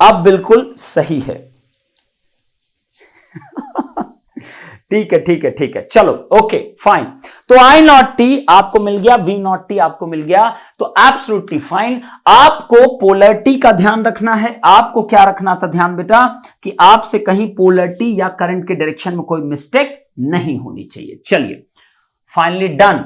अब बिल्कुल सही है। ठीक है ठीक है ठीक है, चलो ओके फाइन। तो आई नॉट टी आपको मिल गया, वी नॉट टी आपको मिल गया, तो एब्सोल्युटली फाइन। आपको पोलैरिटी का ध्यान रखना है। आपको क्या रखना था ध्यान बेटा, कि आपसे कहीं पोलैरिटी या करंट के डायरेक्शन में कोई मिस्टेक नहीं होनी चाहिए। चलिए फाइनली डन।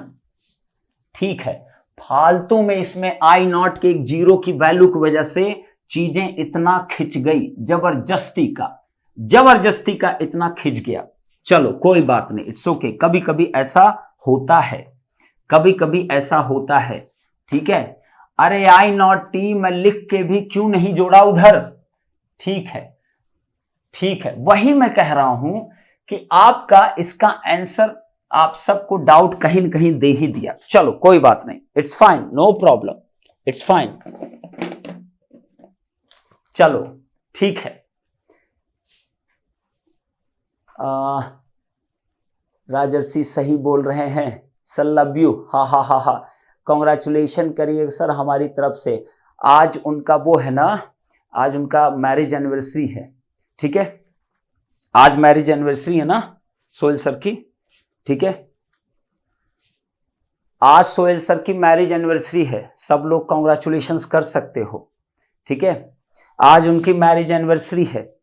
ठीक है, फालतू में इसमें आई नॉट के एक जीरो की वैल्यू की वजह से चीजें इतना खिंच गई, जबरदस्ती का इतना खिंच गया। चलो कोई बात नहीं, इट्स ओके। कभी कभी ऐसा होता है, कभी कभी ऐसा होता है। ठीक है, अरे आई नॉट टी मैं लिख के भी क्यों नहीं जोड़ा उधर। ठीक है ठीक है, वही मैं कह रहा हूं कि आपका इसका आंसर आप सबको डाउट कहीं न कहीं दे ही दिया। चलो कोई बात नहीं, it's fine, no problem, it's fine. चलो ठीक है। राजर्षि सही बोल रहे हैं, सर लव यू, हा हा हा हा। कॉन्ग्रेचुलेशन करिए सर हमारी तरफ से। आज उनका वो है ना, आज उनका मैरिज एनिवर्सरी है। ठीक है, आज मैरिज एनिवर्सरी है ना सोहेल सर की। ठीक है, आज सोहेल सर की मैरिज एनिवर्सरी है, सब लोग कॉन्ग्रेचुलेशंस कर सकते हो। ठीक है, आज उनकी मैरिज एनिवर्सरी है,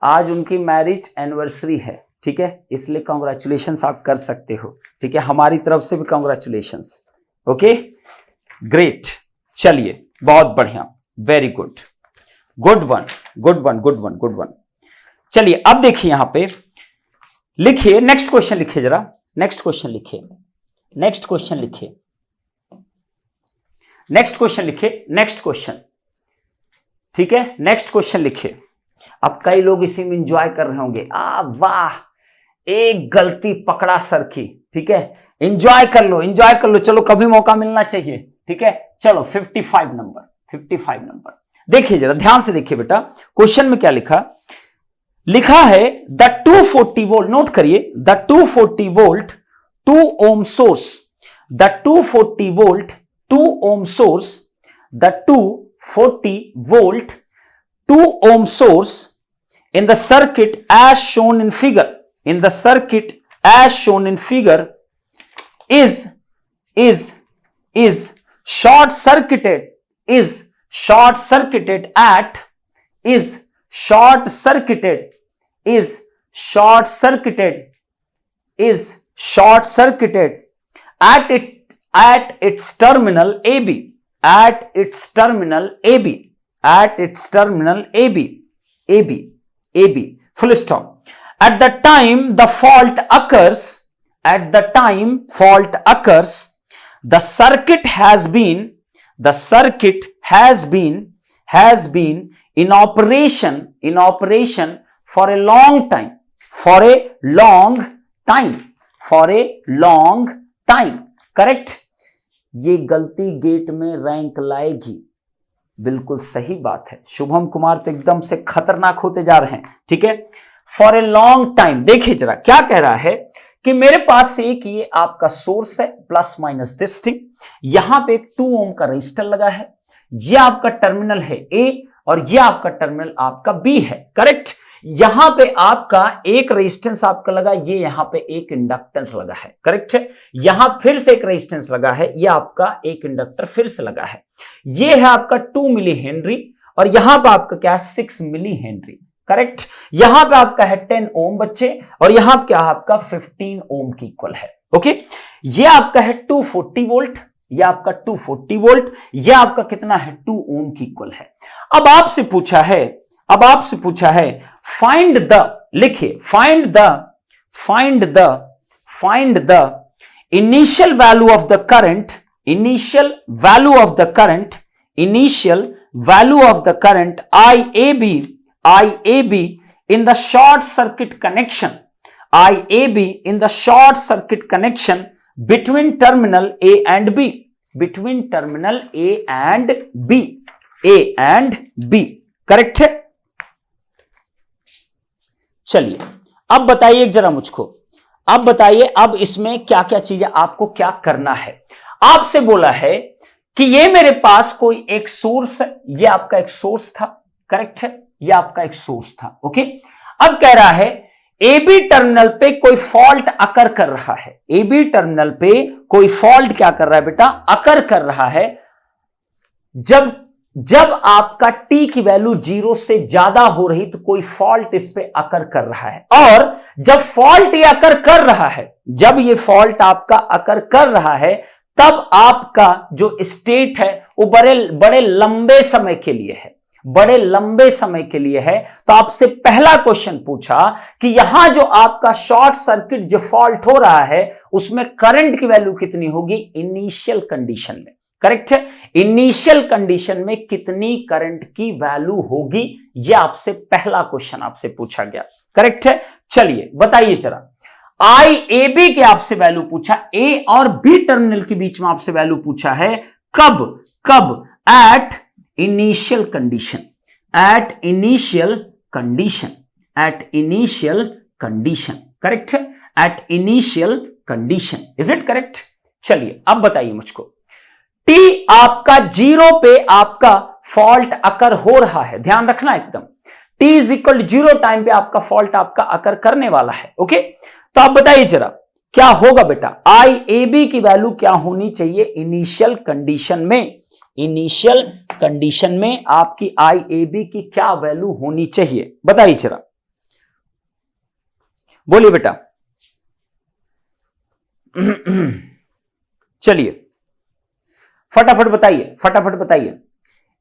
आज उनकी मैरिज एनिवर्सरी है। ठीक है, इसलिए कॉन्ग्रेचुलेशंस आप कर सकते हो। ठीक है, हमारी तरफ से भी कॉन्ग्रेचुलेशंस। ओके ग्रेट, चलिए बहुत बढ़िया, very good, good one good one good one good one. चलिए अब देखिए यहां पे लिखिए, नेक्स्ट क्वेश्चन लिखिए जरा, नेक्स्ट क्वेश्चन लिखिए, नेक्स्ट क्वेश्चन लिखिए, नेक्स्ट क्वेश्चन लिखिए, नेक्स्ट क्वेश्चन। ठीक है, नेक्स्ट क्वेश्चन लिखिए। अब कई लोग इसी में एंजॉय कर रहे होंगे, वाह एक गलती पकड़ा सर की। ठीक है, एंजॉय कर लो, एंजॉय कर लो, चलो कभी मौका मिलना चाहिए। ठीक है, चलो 55 नंबर, 55 नंबर देखिए जरा ध्यान से देखिए बेटा, क्वेश्चन में क्या लिखा, लिखा है द 240 वोल्ट, नोट करिए, the 240 volt 2 ohm source, the 240 volt 2 ohm source, the 240 volt 2 ohm source in the circuit as shown in figure, in the circuit as shown in figure is short circuited, is short circuited at, is short circuited, is short circuited, is short circuited at its terminal AB, at its terminal AB, at its terminal AB, full stop. At the time the fault occurs, at the time fault occurs, the circuit has been in operation for a long time, for a long time, correct? ये गलती gate में rank लाएगी, बिल्कुल सही बात है। शुभम कुमार तो एकदम से खतरनाक होते जा रहे हैं। ठीक है, फॉर ए लॉन्ग टाइम। देखिए जरा क्या कह रहा है कि मेरे पास एक ये आपका सोर्स है, प्लस माइनस दिस थिंग, यहां पे एक 2 ओम का रजिस्टर लगा है, ये आपका टर्मिनल है ए और ये आपका टर्मिनल आपका बी है, करेक्ट? यहां पे आपका एक रेजिस्टेंस आपका लगा, ये यहां पे एक इंडक्टेंस लगा है, करेक्ट है? यहां फिर से एक रेजिस्टेंस लगा है, ये आपका एक इंडक्टर फिर से लगा है, ये है आपका 2 मिली हेनरी और यहां पे आपका क्या है 6 मिली हेनरी, करेक्ट? यहां पे आपका है 10 ओम बच्चे और यहां पे क्या है आपका 15 ओम की इक्वल है। ओके, ये आपका है 240 वोल्ट, ये आपका 240 वोल्ट, ये आपका कितना है 2 ओम की इक्वल है। अब आपसे पूछा है फाइंड द, लिखिए find the initial value of the current, initial value of the current IAB in the short circuit connection, IAB in the short circuit connection between terminal A and B, between terminal A and B, correct है? चलिए अब बताइए जरा मुझको, अब बताइए अब इसमें क्या क्या चीजें आपको क्या करना है। आपसे बोला है कि ये मेरे पास कोई एक सोर्स है, ये आपका एक सोर्स था, करेक्ट है? ये आपका एक सोर्स था। ओके, अब कह रहा है ए बी टर्मिनल पे कोई फॉल्ट अकर कर रहा है। ए बी टर्मिनल पे कोई फॉल्ट क्या कर रहा है बेटा, अकर कर रहा है। जब आपका t की वैल्यू 0 से ज्यादा हो रही तो कोई फॉल्ट इस पे अकर कर रहा है। और जब फॉल्ट ये अकर कर रहा है, जब ये फॉल्ट आपका अकर कर रहा है, तब आपका जो स्टेट है वो बड़े लंबे समय के लिए है, बड़े लंबे समय के लिए है। तो आपसे पहला क्वेश्चन पूछा कि यहां जो आपका शॉर्ट सर्किट जो फॉल्ट हो रहा है उसमें करंट की वैल्यू कितनी होगी इनिशियल कंडीशन में। करेक्ट है, इनिशियल कंडीशन में कितनी करंट की वैल्यू होगी, यह आपसे पहला क्वेश्चन आपसे पूछा गया। करेक्ट है, चलिए बताइए जरा। आई ए बी के आपसे वैल्यू पूछा, ए और बी टर्मिनल के बीच में आपसे वैल्यू पूछा है कब at initial condition, at initial condition, at initial condition. Correct है, at initial condition. Is it correct? चलिए अब बताइए मुझको, टी आपका 0 पे आपका फॉल्ट अकर हो रहा है, ध्यान रखना एकदम। टी इज इक्वल 0 टाइम पे आपका फॉल्ट आपका अकर करने वाला है। ओके, तो आप बताइए जरा क्या होगा बेटा, आई ए बी की वैल्यू क्या होनी चाहिए इनिशियल कंडीशन में, इनिशियल कंडीशन में आपकी आई ए बी की क्या वैल्यू होनी चाहिए, बताइए जरा, बोलिए बेटा। चलिए फटाफट बताइए, फटाफट बताइए।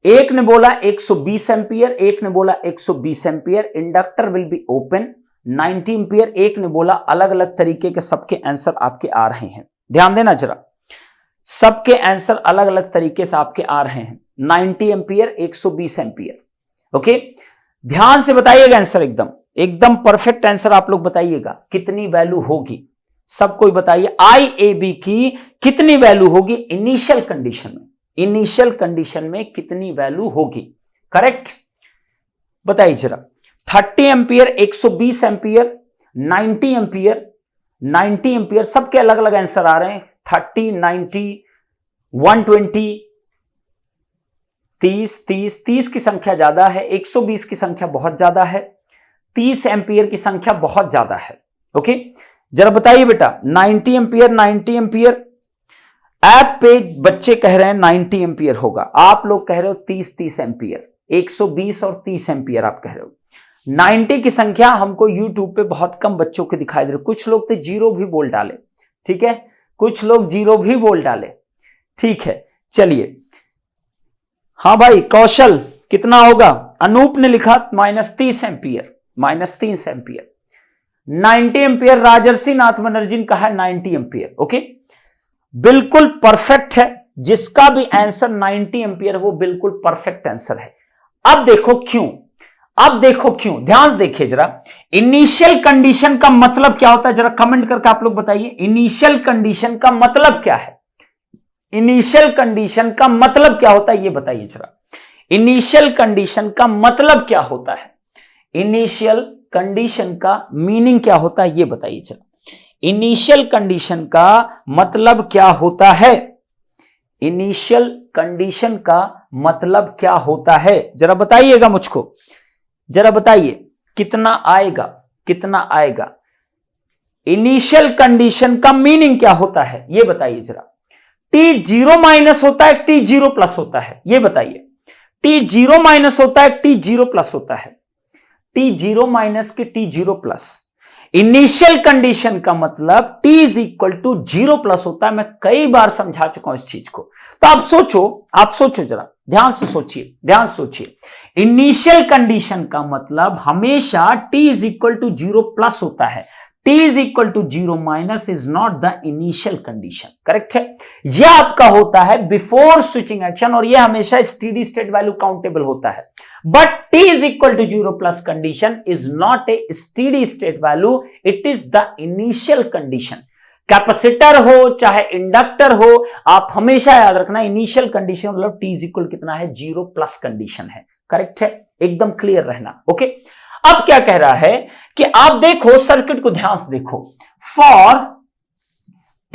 एक ने बोला 120 एम्पियर, एक ने बोला 120 ampere, inductor will be open 90 ampere, एक ने बोला अलग अलग तरीके के, सबके आंसर आपके आ रहे हैं, ध्यान देना जरा, सबके आंसर अलग अलग तरीके से आपके आ रहे हैं। 90 एम्पियर, 120 एम्पियर। ओके, ध्यान से बताइएगा आंसर, एकदम एकदम परफेक्ट आंसर आप लोग बताइएगा, कितनी वैल्यू होगी सब कोई बताइए। आई ए बी की कितनी वैल्यू होगी इनिशियल कंडीशन में, इनिशियल कंडीशन में कितनी वैल्यू होगी, करेक्ट बताइए जरा। 30 एम्पियर, 120 एम्पियर, 90 एम्पियर, 90 एम्पियर, सबके अलग अलग आंसर आ रहे हैं। 30, 90, 120, 30 की संख्या ज्यादा है, 120 की संख्या बहुत ज्यादा है, 30 एम्पियर की संख्या बहुत ज्यादा है। ओके, जरा बताइए बेटा 90 एम्पियर, 90 एम्पियर, ऐप पे बच्चे कह रहे हैं 90 एम्पियर होगा, आप लोग कह रहे हो 30 एम्पियर, 120 और 30 एम्पियर आप कह रहे हो। 90 की संख्या हमको यूट्यूब पे बहुत कम बच्चों के दिखाई दे रहे, कुछ लोग तो 0 भी बोल डाले, ठीक है, कुछ लोग 0 भी बोल डाले, ठीक है। चलिए हाँ भाई, कौशल कितना होगा, अनूप ने लिखा -30 एम्पियर, -30 एम्पियर। 90 एम्पियर राजर्षि नाथ बनर्जी ने कहा 90 एम्पियर। ओके, बिल्कुल परफेक्ट है, जिसका भी आंसर 90 एम्पियर वो बिल्कुल परफेक्ट आंसर है। अब देखो क्यों, अब देखो क्यों, ध्यान से देखिए जरा। इनिशियल कंडीशन का मतलब क्या होता है, जरा कमेंट करके आप लोग बताइए, इनिशियल कंडीशन का मतलब क्या है, इनिशियल कंडीशन का मतलब क्या होता है ये बताइए जरा। इनिशियल कंडीशन का मतलब क्या होता है, इनिशियल कंडीशन का मीनिंग क्या होता है ये बताइए जरा। इनिशियल कंडीशन का मतलब क्या होता है, इनिशियल कंडीशन का मतलब क्या होता है, जरा बताइएगा मुझको, जरा बताइए कितना आएगा, कितना आएगा। इनिशियल कंडीशन का मीनिंग क्या होता है ये बताइए जरा। T 0 माइनस होता है, T 0 प्लस होता है, ये बताइए। T 0 माइनस होता है, T 0 प्लस होता है, T 0 माइनस की T 0 प्लस। इनिशियल कंडीशन का मतलब T is equal to 0 plus होता है, मैं कई बार समझा चुका हूं इस चीज को। तो आप सोचो जरा, ध्यान से सोचिए, ध्यान से सोचिए। इनिशियल कंडीशन का मतलब हमेशा T is equal to 0 plus होता है, T is equal to 0 minus is not the initial condition, correct है। यह आपका होता है बिफोर स्विचिंग एक्शन, और यह हमेशा स्टेडी स्टेट वैल्यू काउंटेबल होता है। But T is equal to 0 plus condition is not a steady state value, it is the initial condition. Capacitor हो चाहे इंडक्टर हो, आप हमेशा याद रखना इनिशियल कंडीशन मतलब T इज इक्वल कितना है, 0 प्लस कंडीशन है, करेक्ट है, एकदम क्लियर रहना। ओके, अब क्या कह रहा है कि आप देखो सर्किट को ध्यान से देखो, फॉर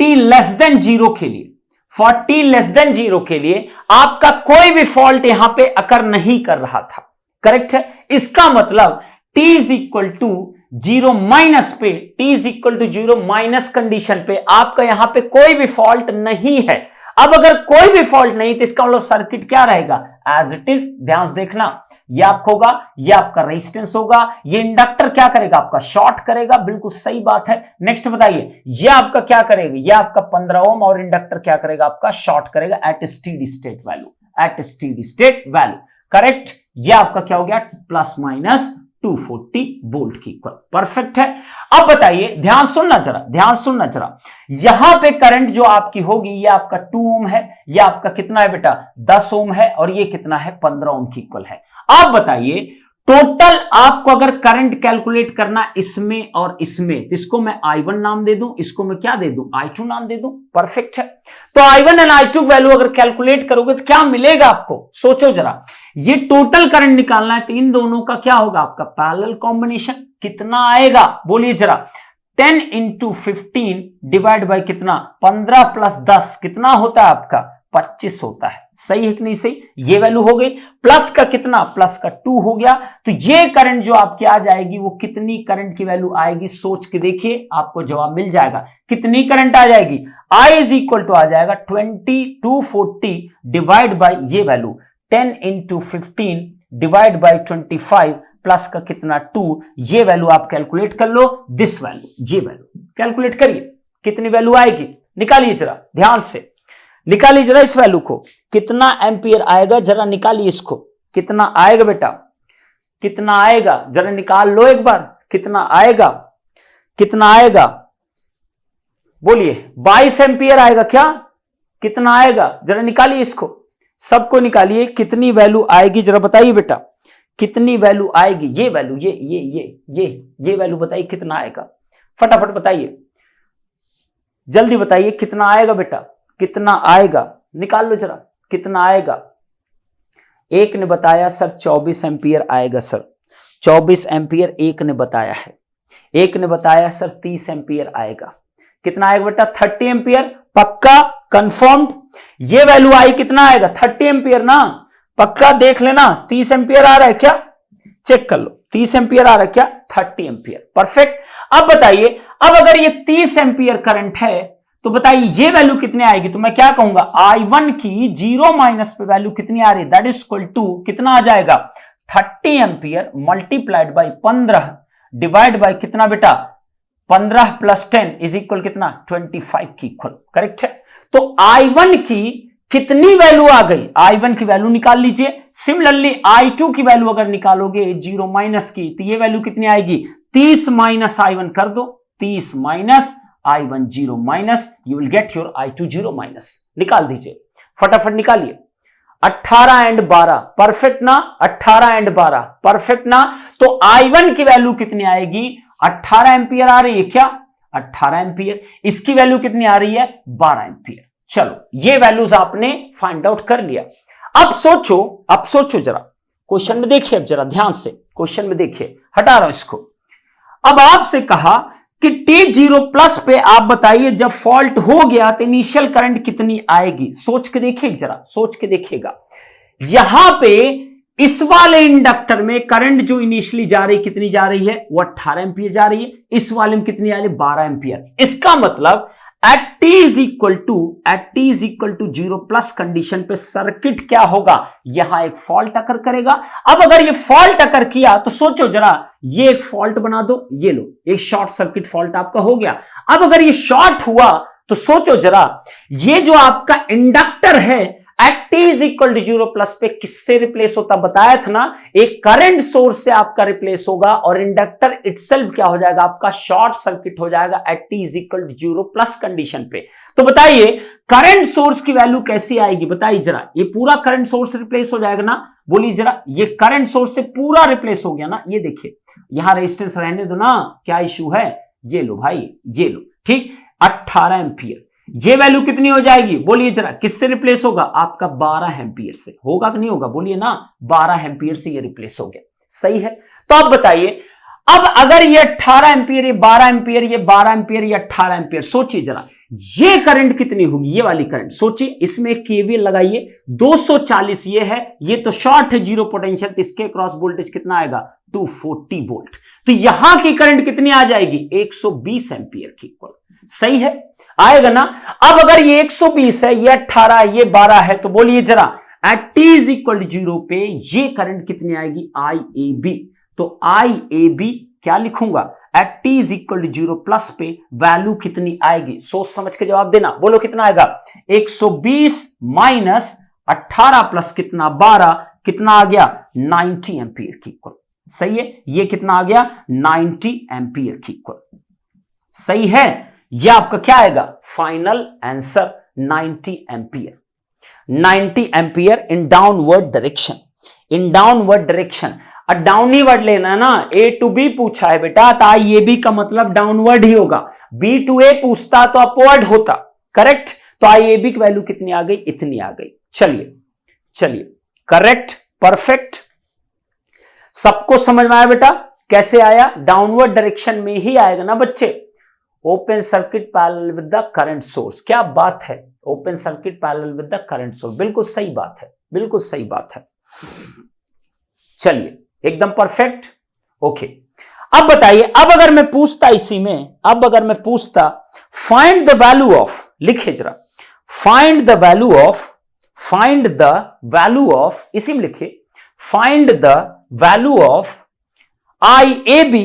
T लेस देन 0 के लिए, फॉर T लेस देन 0 के लिए आपका कोई भी फॉल्ट यहां पे अकर नहीं कर रहा था, करेक्ट है। इसका मतलब t is equal to 0 minus पे, t is equal to 0 minus condition पे आपका यहां पे कोई भी फॉल्ट नहीं है। अब अगर कोई भी फॉल्ट नहीं तो इसका मतलब सर्किट क्या रहेगा, एज इट इज। ध्यान से देखना, ये आपका होगा, ये आपका रेजिस्टेंस होगा, ये इंडक्टर क्या करेगा, आपका शॉर्ट करेगा, बिल्कुल सही बात है। नेक्स्ट बताइए, ये आपका क्या करेगा, ये आपका 15 ओम और इंडक्टर क्या करेगा, आपका शॉर्ट करेगा at steady state value, at steady state value, correct. ये आपका क्या हो गया, प्लस माइनस 240 वोल्ट की इक्वल, परफेक्ट है। अब बताइए, ध्यान सुनना जरा, ध्यान सुनना जरा, यहां पे करंट जो आपकी होगी ये आपका 2 ओम है, ये आपका कितना है बेटा 10 ओम है, और ये कितना है 15 ओम की इक्वल है। आप बताइए टोटल आपको अगर करंट कैलकुलेट करना इसमें और इसमें, तो इसको मैं I1 नाम दे दूं, इसको मैं क्या दे दूं, I2 नाम दे दूं, परफेक्ट है। तो I1 एंड I2 वैल्यू अगर कैलकुलेट करोगे तो क्या मिलेगा आपको, सोचो जरा। ये टोटल करंट निकालना है तो इन दोनों का क्या होगा, आपका पैरेलल कॉम्बिनेशन कितना आएगा, बोलिए जरा। 10 इंटू 15 डिवाइड बाई कितना, 15 प्लस 10 कितना होता है आपका 25 होता है, सही है कि नहीं सही। ये वैल्यू हो गई, प्लस का कितना, प्लस का 2 हो गया। तो ये करंट जो आपकी आ जाएगी वो कितनी करंट की वैल्यू आएगी, सोच के देखिए, आपको जवाब मिल जाएगा। कितनी करंट आ जाएगी, I इज इक्वल टू आ जाएगा 2240 डिवाइड बाई ये value 10 into 15 divide by 25 plus का कितना 2, ये वैल्यू आप कैलकुलेट कर लो, दिस वैल्यू, ये वैल्यू कैलकुलेट करिए, कितनी वैल्यू आएगी, निकालिए जरा ध्यान से, निकालिए जरा इस वैल्यू को, कितना एम्पियर आएगा, जरा निकालिए इसको, कितना आएगा बेटा, कितना आएगा, जरा निकाल लो एक बार, कितना आएगा, कितना आएगा, बोलिए 22 एम्पियर आएगा क्या, कितना आएगा, जरा निकालिए इसको, सबको निकालिए, कितनी वैल्यू आएगी जरा बताइए बेटा, कितनी वैल्यू आएगी, ये वैल्यू, ये वैल्यू बताइए कितना आएगा, फटाफट बताइए, जल्दी बताइए कितना आएगा बेटा, कितना आएगा, निकाल लो जरा, कितना आएगा। एक ने बताया सर 24 एम्पियर आएगा सर, 24 एम्पियर एक ने बताया है, एक ने बताया सर 30 एम्पियर आएगा, कितना आएगा बेटा 30 एम्पियर, पक्का कंफर्म्ड। ये वैल्यू आई कितना आएगा 30 एम्पियर ना, पक्का देख लेना 30 एम्पियर आ रहा है क्या, चेक कर लो 30 एम्पियर आ रहा है क्या, 30 एम्पियर, परफेक्ट। अब बताइए, अब अगर ये 30 एम्पियर करंट है तो बताइए ये वैल्यू कितनी आएगी, तो मैं क्या कहूंगा I1 की 0 माइनस पे वैल्यू कितनी आ रही है, दैट इज इक्वल टू कितना आ जाएगा 30 ampere multiplied by 15 divide by कितना बेटा 15 प्लस 10 इज इक्वल कितना 25 की इक्वल, करेक्ट है। तो I1 की कितनी वैल्यू आ गई, I1 की वैल्यू निकाल लीजिए। सिमिलरली I2 की वैल्यू अगर निकालोगे 0 माइनस की, तो ये वैल्यू कितनी आएगी 30 माइनस I1 कर दो, 30 minus I1 0 minus, you will get your I2 0 minus, निकाल दीजिए फटाफट निकालिए। 18 एंड 12 परफेक्ट ना, 18 एंड 12 परफेक्ट ना। तो I1 की वैल्यू कितनी आएगी 18 एम्पियर आ रही है क्या, 18 एम्पियर, इसकी वैल्यू कितनी आ रही है 12 एम्पियर। चलो ये वैल्यूज आपने फाइंड आउट कर लिया। अब सोचो, अब सोचो जरा, क्वेश्चन में देखिए, अब जरा ध्यान से क्वेश्चन में देखिए, हटा रहा हूं इसको। अब आपसे कहा कि T0 प्लस पे आप बताइए जब फॉल्ट हो गया तो इनिशियल करंट कितनी आएगी, सोच के देखिए जरा, सोच के देखिएगा। यहां पे इस वाले इंडक्टर में करंट जो इनिशियली जा रही कितनी जा रही है, वो 18 एम्पियर जा रही है, इस वाले में कितनी आ रही है 12 एम्पियर। इसका मतलब at t is equal to 0 plus condition पे सर्किट क्या होगा, यहां एक फॉल्ट अकर करेगा। अब अगर ये फॉल्ट अकर किया तो सोचो जरा, ये एक फॉल्ट बना दो, ये लो एक शॉर्ट सर्किट फॉल्ट आपका हो गया। अब अगर ये शॉर्ट हुआ तो सोचो जरा, ये जो आपका इंडक्टर है at t is equal to 0 plus पे किससे रिप्लेस होता, बताया था ना, एक करंट सोर्स से आपका रिप्लेस होगा और इंडक्टर इटसेल्फ क्या हो जाएगा आपका शॉर्ट सर्किट हो जाएगा at t is equal to 0 plus condition पे। तो बताइए करंट सोर्स की वैल्यू कैसी आएगी, बताइए जरा, ये पूरा करंट सोर्स रिप्लेस हो जाएगा ना, बोलिए जरा, ये करंट सोर्स से पूरा रिप्लेस हो गया ना, ये देखिए यहां रेजिस्टेंस रहने दो ना, क्या इशू है, ये लो भाई, ये लो, ठीक 18 एम्पियर, ये वैल्यू कितनी हो जाएगी, बोलिए जरा, किससे रिप्लेस होगा आपका 12 एम्पियर से, होगा कि नहीं होगा, बोलिए ना, 12 एम्पियर से ये रिप्लेस हो गया, सही है। तो अब बताइए, अब अगर ये 18 एम्पियर, ये 12 एम्पियर, ये 12 एम्पियर, ये 18 एम्पियर, सोचिए जरा, ये करंट कितनी होगी, ये वाली करंट सोचिए, इसमें केवीएल लगाइए, 240 ये है, ये तो शॉर्ट है, जीरो पोटेंशियल, तो इसके क्रॉस वोल्टेज कितना आएगा 240 वोल्ट। तो यहां की करंट कितनी आ जाएगी 120 एंपियर की इक्वल। सही है, आएगा ना। अब अगर ये 120 है, ये 18 है, ये 12 है, तो बोलिए जरा at t is equal to 0 पे ये करंट कितनी आएगी IAB। तो IAB क्या लिखूंगा, at t is equal to 0 plus पे वैल्यू कितनी आएगी, सोच समझ के जवाब देना, बोलो कितना आएगा 120 माइनस 18 प्लस कितना 12, कितना आ गया 90 एंपियर की इक्वल। सही है, ये कितना आ गया 90 एंपियर की इक्वल। सही है, यह आपका क्या आएगा final answer 90 ampere. 90 ampere in downward direction, in downward direction. Down he word लेना है ना, A to B पूछा है बेटा, तो IAB का मतलब डाउनवर्ड ही होगा, B to A पूछता तो अपवर्ड होता, करेक्ट। तो IAB की वैल्यू कितनी आ गई, इतनी आ गई। चलिए चलिए, करेक्ट, परफेक्ट, सबको समझ में आया बेटा, कैसे आया, डाउनवर्ड डायरेक्शन में ही आएगा ना बच्चे। Open circuit parallel with the current source, क्या बात है, open circuit parallel with the current source, बिल्कुल सही बात है, बिल्कुल सही बात है। चलिए एकदम परफेक्ट, ओके। अब बताइए, अब अगर मैं पूछता इसी में, अब अगर मैं पूछता फाइंड द वैल्यू ऑफ, लिखे जरा, find the value of, find the value of, इसी में लिखे, find the value of IAB,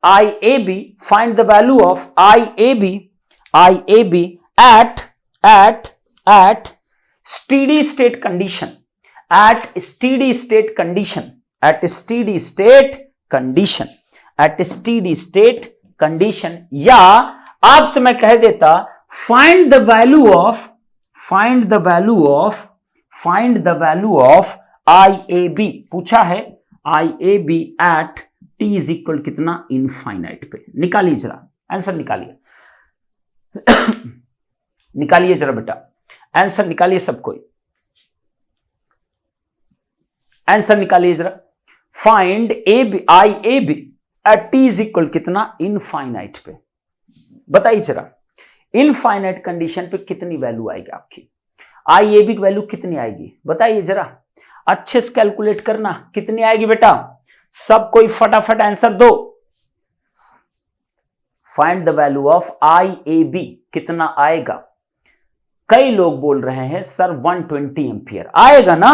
IAB, find the value of IAB, IAB at steady state condition, at steady state condition, at steady state condition, at steady state condition, या आपसे मैं कह देता find the value of, find the value of, find the value of IAB, पूछा है IAB at t is equal कितना infinite पे। निकालिए जरा आंसर, निकालिए निकालिए जरा बेटा, आंसर निकालिए, सब कोई आंसर निकालिए जरा। Find IAB at t is equal कितना इनफाइनाइट पे, बताइए जरा, इनफाइनाइट कंडीशन पे कितनी वैल्यू आएगी आपकी, IAB की वैल्यू कितनी आएगी, बताइए जरा, अच्छे से कैलकुलेट करना, कितनी आएगी बेटा, सब कोई फटाफट आंसर दो। Find the value of IAB कितना आएगा, कई लोग बोल रहे हैं सर 120 एंपियर आएगा ना,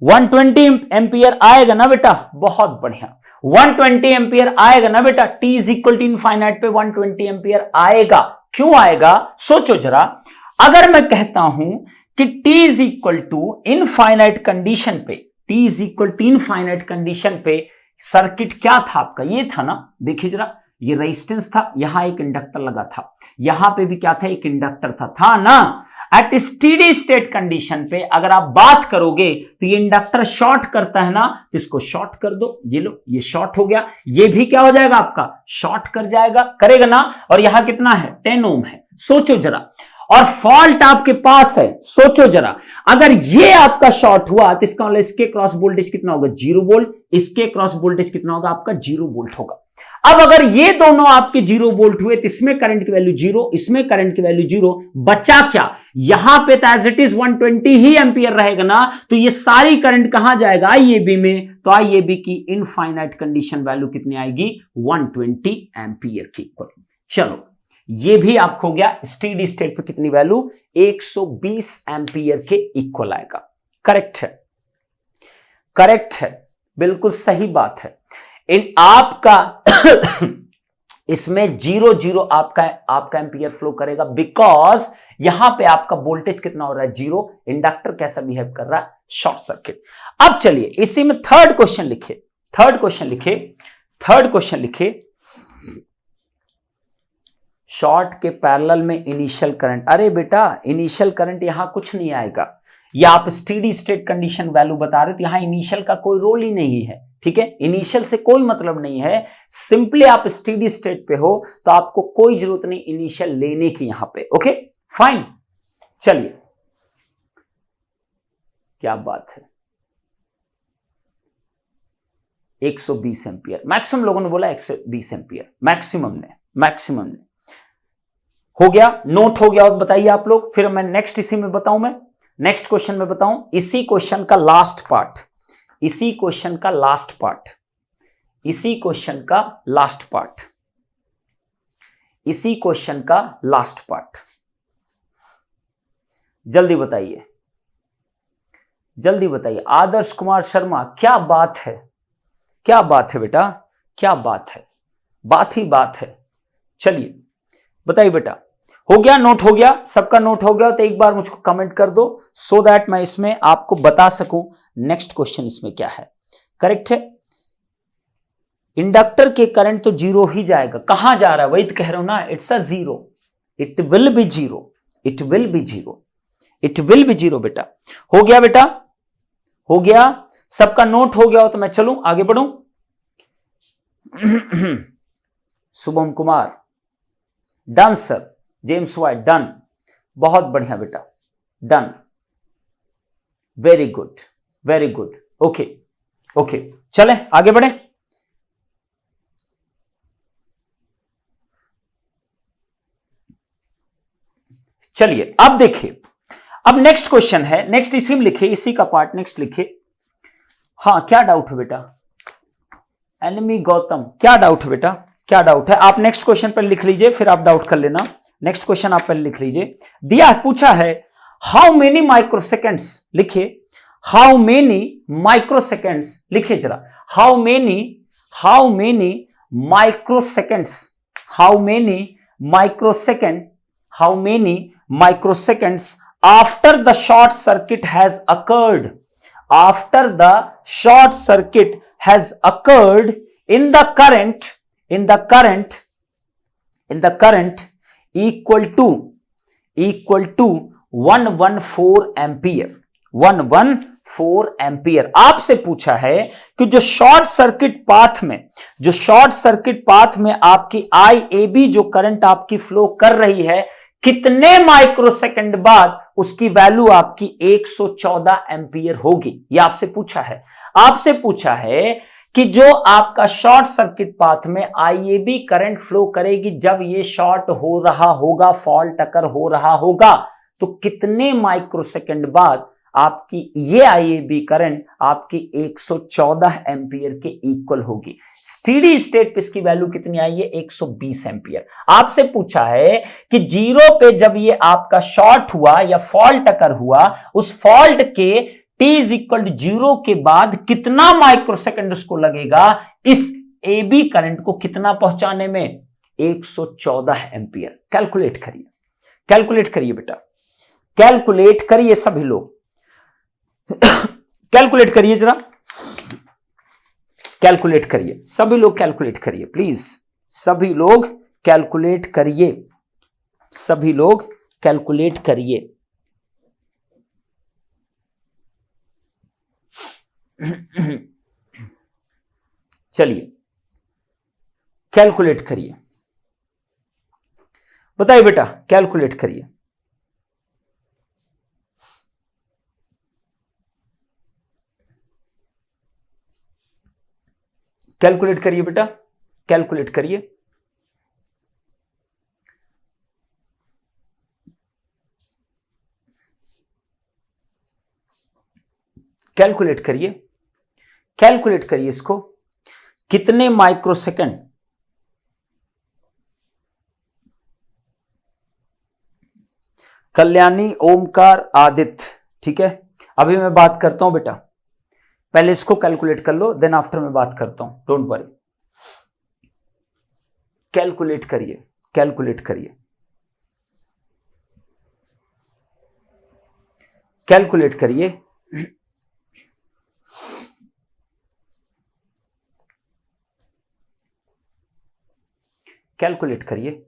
120 एंपियर आएगा ना बेटा, बहुत बढ़िया, 120 एंपियर आएगा ना बेटा, t is equal to infinite पे 120 एंपियर आएगा। क्यों आएगा, सोचो जरा, अगर मैं कहता हूं कि t is equal to infinite condition पे, t is equal to infinite condition पे सर्किट क्या था आपका, ये था ना, देखिए जरा, ये रेजिस्टेंस था, यहां एक इंडक्टर लगा था, यहां पे भी क्या था, एक इंडक्टर था ना। एट स्टेडी स्टेट कंडीशन पे अगर आप बात करोगे तो ये इंडक्टर शॉर्ट करता है ना, तो इसको शॉर्ट कर दो, ये लो, ये शॉर्ट हो गया, ये भी क्या हो जाएगा आपका शॉर्ट कर जाएगा, करेगा ना। और यहां कितना है 10 ओम है, सोचो जरा, और फॉल्ट आपके पास है, सोचो जरा, अगर ये आपका शॉर्ट हुआ तो इसका मतलब इसके क्रॉस वोल्टेज कितना होगा 0 वोल्ट, इसके क्रॉस वोल्टेज कितना होगा आपका 0 वोल्ट होगा। अब अगर ये दोनों आपके 0 वोल्ट हुए तो इसमें करंट की वैल्यू 0, इसमें करंट की वैल्यू 0, बचा क्या, यहां पे तो एज इट इज 120 ही एंपियर रहेगा ना, तो ये सारी करंट कहां जाएगा IAB में, तो IAB की इनफाइनाइट कंडीशन वैल्यू कितनी आएगी 120 एंपियर की इक्वल। चलो ये भी आपको हो गया, स्टेडी स्टेट पे कितनी वैल्यू 120 एंपियर के इक्वल आएगा। करेक्ट है, करेक्ट है, बिल्कुल सही बात है। इन आपका इसमें 0 आपका एंपियर फ्लो करेगा, बिकॉज यहां पे आपका वोल्टेज कितना हो रहा है 0, इंडक्टर कैसा बिहेव कर रहा है शॉर्ट सर्किट। अब चलिए इसी में थर्ड क्वेश्चन लिखे, थर्ड क्वेश्चन लिखे, थर्ड क्वेश्चन लिखे, शॉर्ट के पैरेलल में इनिशियल करंट, अरे बेटा इनिशियल करंट यहां कुछ नहीं आएगा, या आप स्टेडी स्टेट कंडीशन वैल्यू बता रहे हो तो यहां इनिशियल का कोई रोल ही नहीं है, ठीक है, इनिशियल से कोई मतलब नहीं है, सिंपली आप स्टेडी स्टेट पे हो तो आपको कोई जरूरत नहीं इनिशियल लेने की यहां पे, ओके फाइन। चलिए क्या बात है, 120 एंपियर मैक्सिमम लोगों ने बोला, 120 एंपियर मैक्सिमम ने, मैक्सिमम ने, हो गया, नोट हो गया, और बताइए आप लोग, फिर मैं नेक्स्ट इसी में बताऊं, मैं नेक्स्ट क्वेश्चन में बताऊं, इसी क्वेश्चन का लास्ट पार्ट, इसी क्वेश्चन का लास्ट पार्ट, इसी क्वेश्चन का लास्ट पार्ट, इसी क्वेश्चन का लास्ट पार्ट, जल्दी बताइए, जल्दी बताइए। आदर्श कुमार शर्मा, क्या बात है, क्या बात है बेटा, क्या बात है, बात ही बात है। चलिए बताइए बेटा, हो गया, नोट हो गया, सबका नोट हो गया तो एक बार मुझको कमेंट कर दो, सो दैट मैं इसमें आपको बता सकूं नेक्स्ट क्वेश्चन इसमें क्या है। करेक्ट है, इंडक्टर के करंट तो जीरो ही जाएगा, कहां जा रहा है, वही तो कह रहा हूं ना, it's a zero, it will be zero, it will be zero, it will be zero. बेटा हो गया, बेटा हो गया, सबका नोट हो गया हो तो मैं चलूं आगे बढ़ूं। Shubham Kumar, done sir, James White, done, बहुत बढ़िया बेटा, done, very good, very good, okay okay, चले आगे बढ़े। चलिए अब देखिए, अब नेक्स्ट क्वेश्चन है, नेक्स्ट इसी में लिखे, इसी का पार्ट नेक्स्ट लिखे। हाँ क्या डाउट है बेटा, एनिमी गौतम, क्या डाउट है बेटा, क्या डाउट है, आप नेक्स्ट क्वेश्चन पर लिख लीजिए, फिर आप डाउट कर लेना। नेक्स्ट क्वेश्चन आप पहले लिख लीजिए, दिया पूछा है हाउ मेनी माइक्रोसेकेंड्स, लिखिए हाउ मेनी माइक्रोसेकेंड्स, लिखिए जरा, how many microseconds, how many microsecond, how many microseconds after the short circuit has occurred, after the short circuit has occurred in the current equal to 114 ampere, 114 ampere. आपसे पूछा है कि जो short circuit path में आपकी IAB जो current आपकी flow कर रही है, कितने माइक्रोसेकंड बाद उसकी वैल्यू आपकी 114 एम्पियर होगी, ये आपसे पूछा है। आपसे पूछा है कि जो आपका शॉर्ट सर्किट पाथ में IAB करंट फ्लो करेगी जब ये शॉर्ट हो रहा होगा, फॉल्ट अकर हो रहा होगा, तो कितने माइक्रोसेकंड बाद आपकी ये IAB करंट आपकी 114 एम्पियर के इक्वल होगी। स्टेडी स्टेट पे इसकी वैल्यू कितनी आई है, 120 एम्पियर। आपसे पूछा है कि जीरो पे जब ये आपका शॉर्ट हुआ या फॉल्ट अकर हुआ, उस फॉल्ट के t इज इक्वल टू 0 के बाद कितना माइक्रोसेकंड उसको लगेगा इस AB करंट को कितना पहुंचाने में, 114 एम्पियर। कैलकुलेट करिए, कैलकुलेट करिए बेटा, कैलकुलेट करिए सभी लोग, कैलकुलेट करिए जरा, कैलकुलेट करिए सभी लोग, कैलकुलेट करिए प्लीज, सभी लोग कैलकुलेट करिए, सभी लोग कैलकुलेट करिए। चलिए कैलकुलेट करिए, बताइए बेटा, कैलकुलेट करिए। कैलकुलेट करिए बेटा, कैलकुलेट करिए, कैलकुलेट करिए, कैलकुलेट करिए इसको, कितने माइक्रोसेकंड, कल्याणी, ओमकार, आदित्य, ठीक है। अभी मैं बात करता हूं बेटा, पहले इसको कैलकुलेट कर लो, देन आफ्टर मैं बात करता हूं, डोंट वरी। कैलकुलेट करिए, कैलकुलेट करिए, कैलकुलेट करिए, कैलकुलेट करिए।